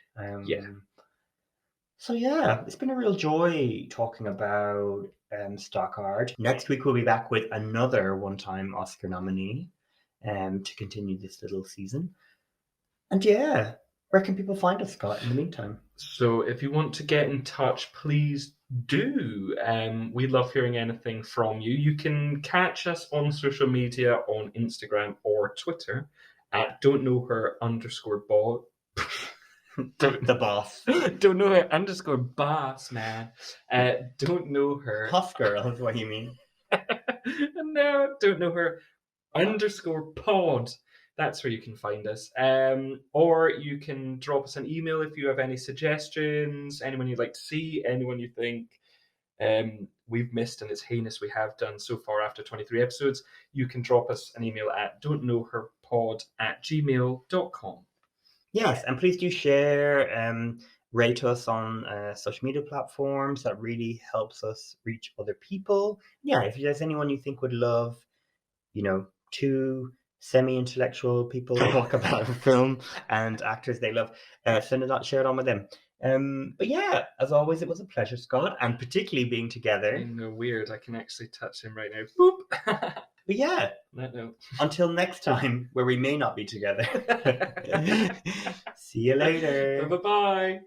So yeah, it's been a real joy talking about Stockard. Next week we'll be back with another one-time Oscar nominee to continue this little season. And yeah, where can people find us, Scott, in the meantime? So if you want to get in touch, please do. We love hearing anything from you. You can catch us on social media on Instagram or Twitter at don'tknowher_boss. The boss. Don't know her _boss, man. Don't know her. Puff girl is what you mean. No, don't know her _pod. That's where you can find us. Or you can drop us an email if you have any suggestions, anyone you'd like to see, anyone you think we've missed and it's heinous we have done so far after 23 episodes. You can drop us an email at don'tknowherpod@gmail.com. Yes, and please do share, rate us on social media platforms. That really helps us reach other people. Yeah, if there's anyone you think would love, to semi-intellectual people talk about film and actors they love. Share it on with them. But yeah, as always, it was a pleasure, Scott, and particularly being together. I know, weird. I can actually touch him right now. Boop. But yeah, until next time, where we may not be together. See you later. Bye-bye.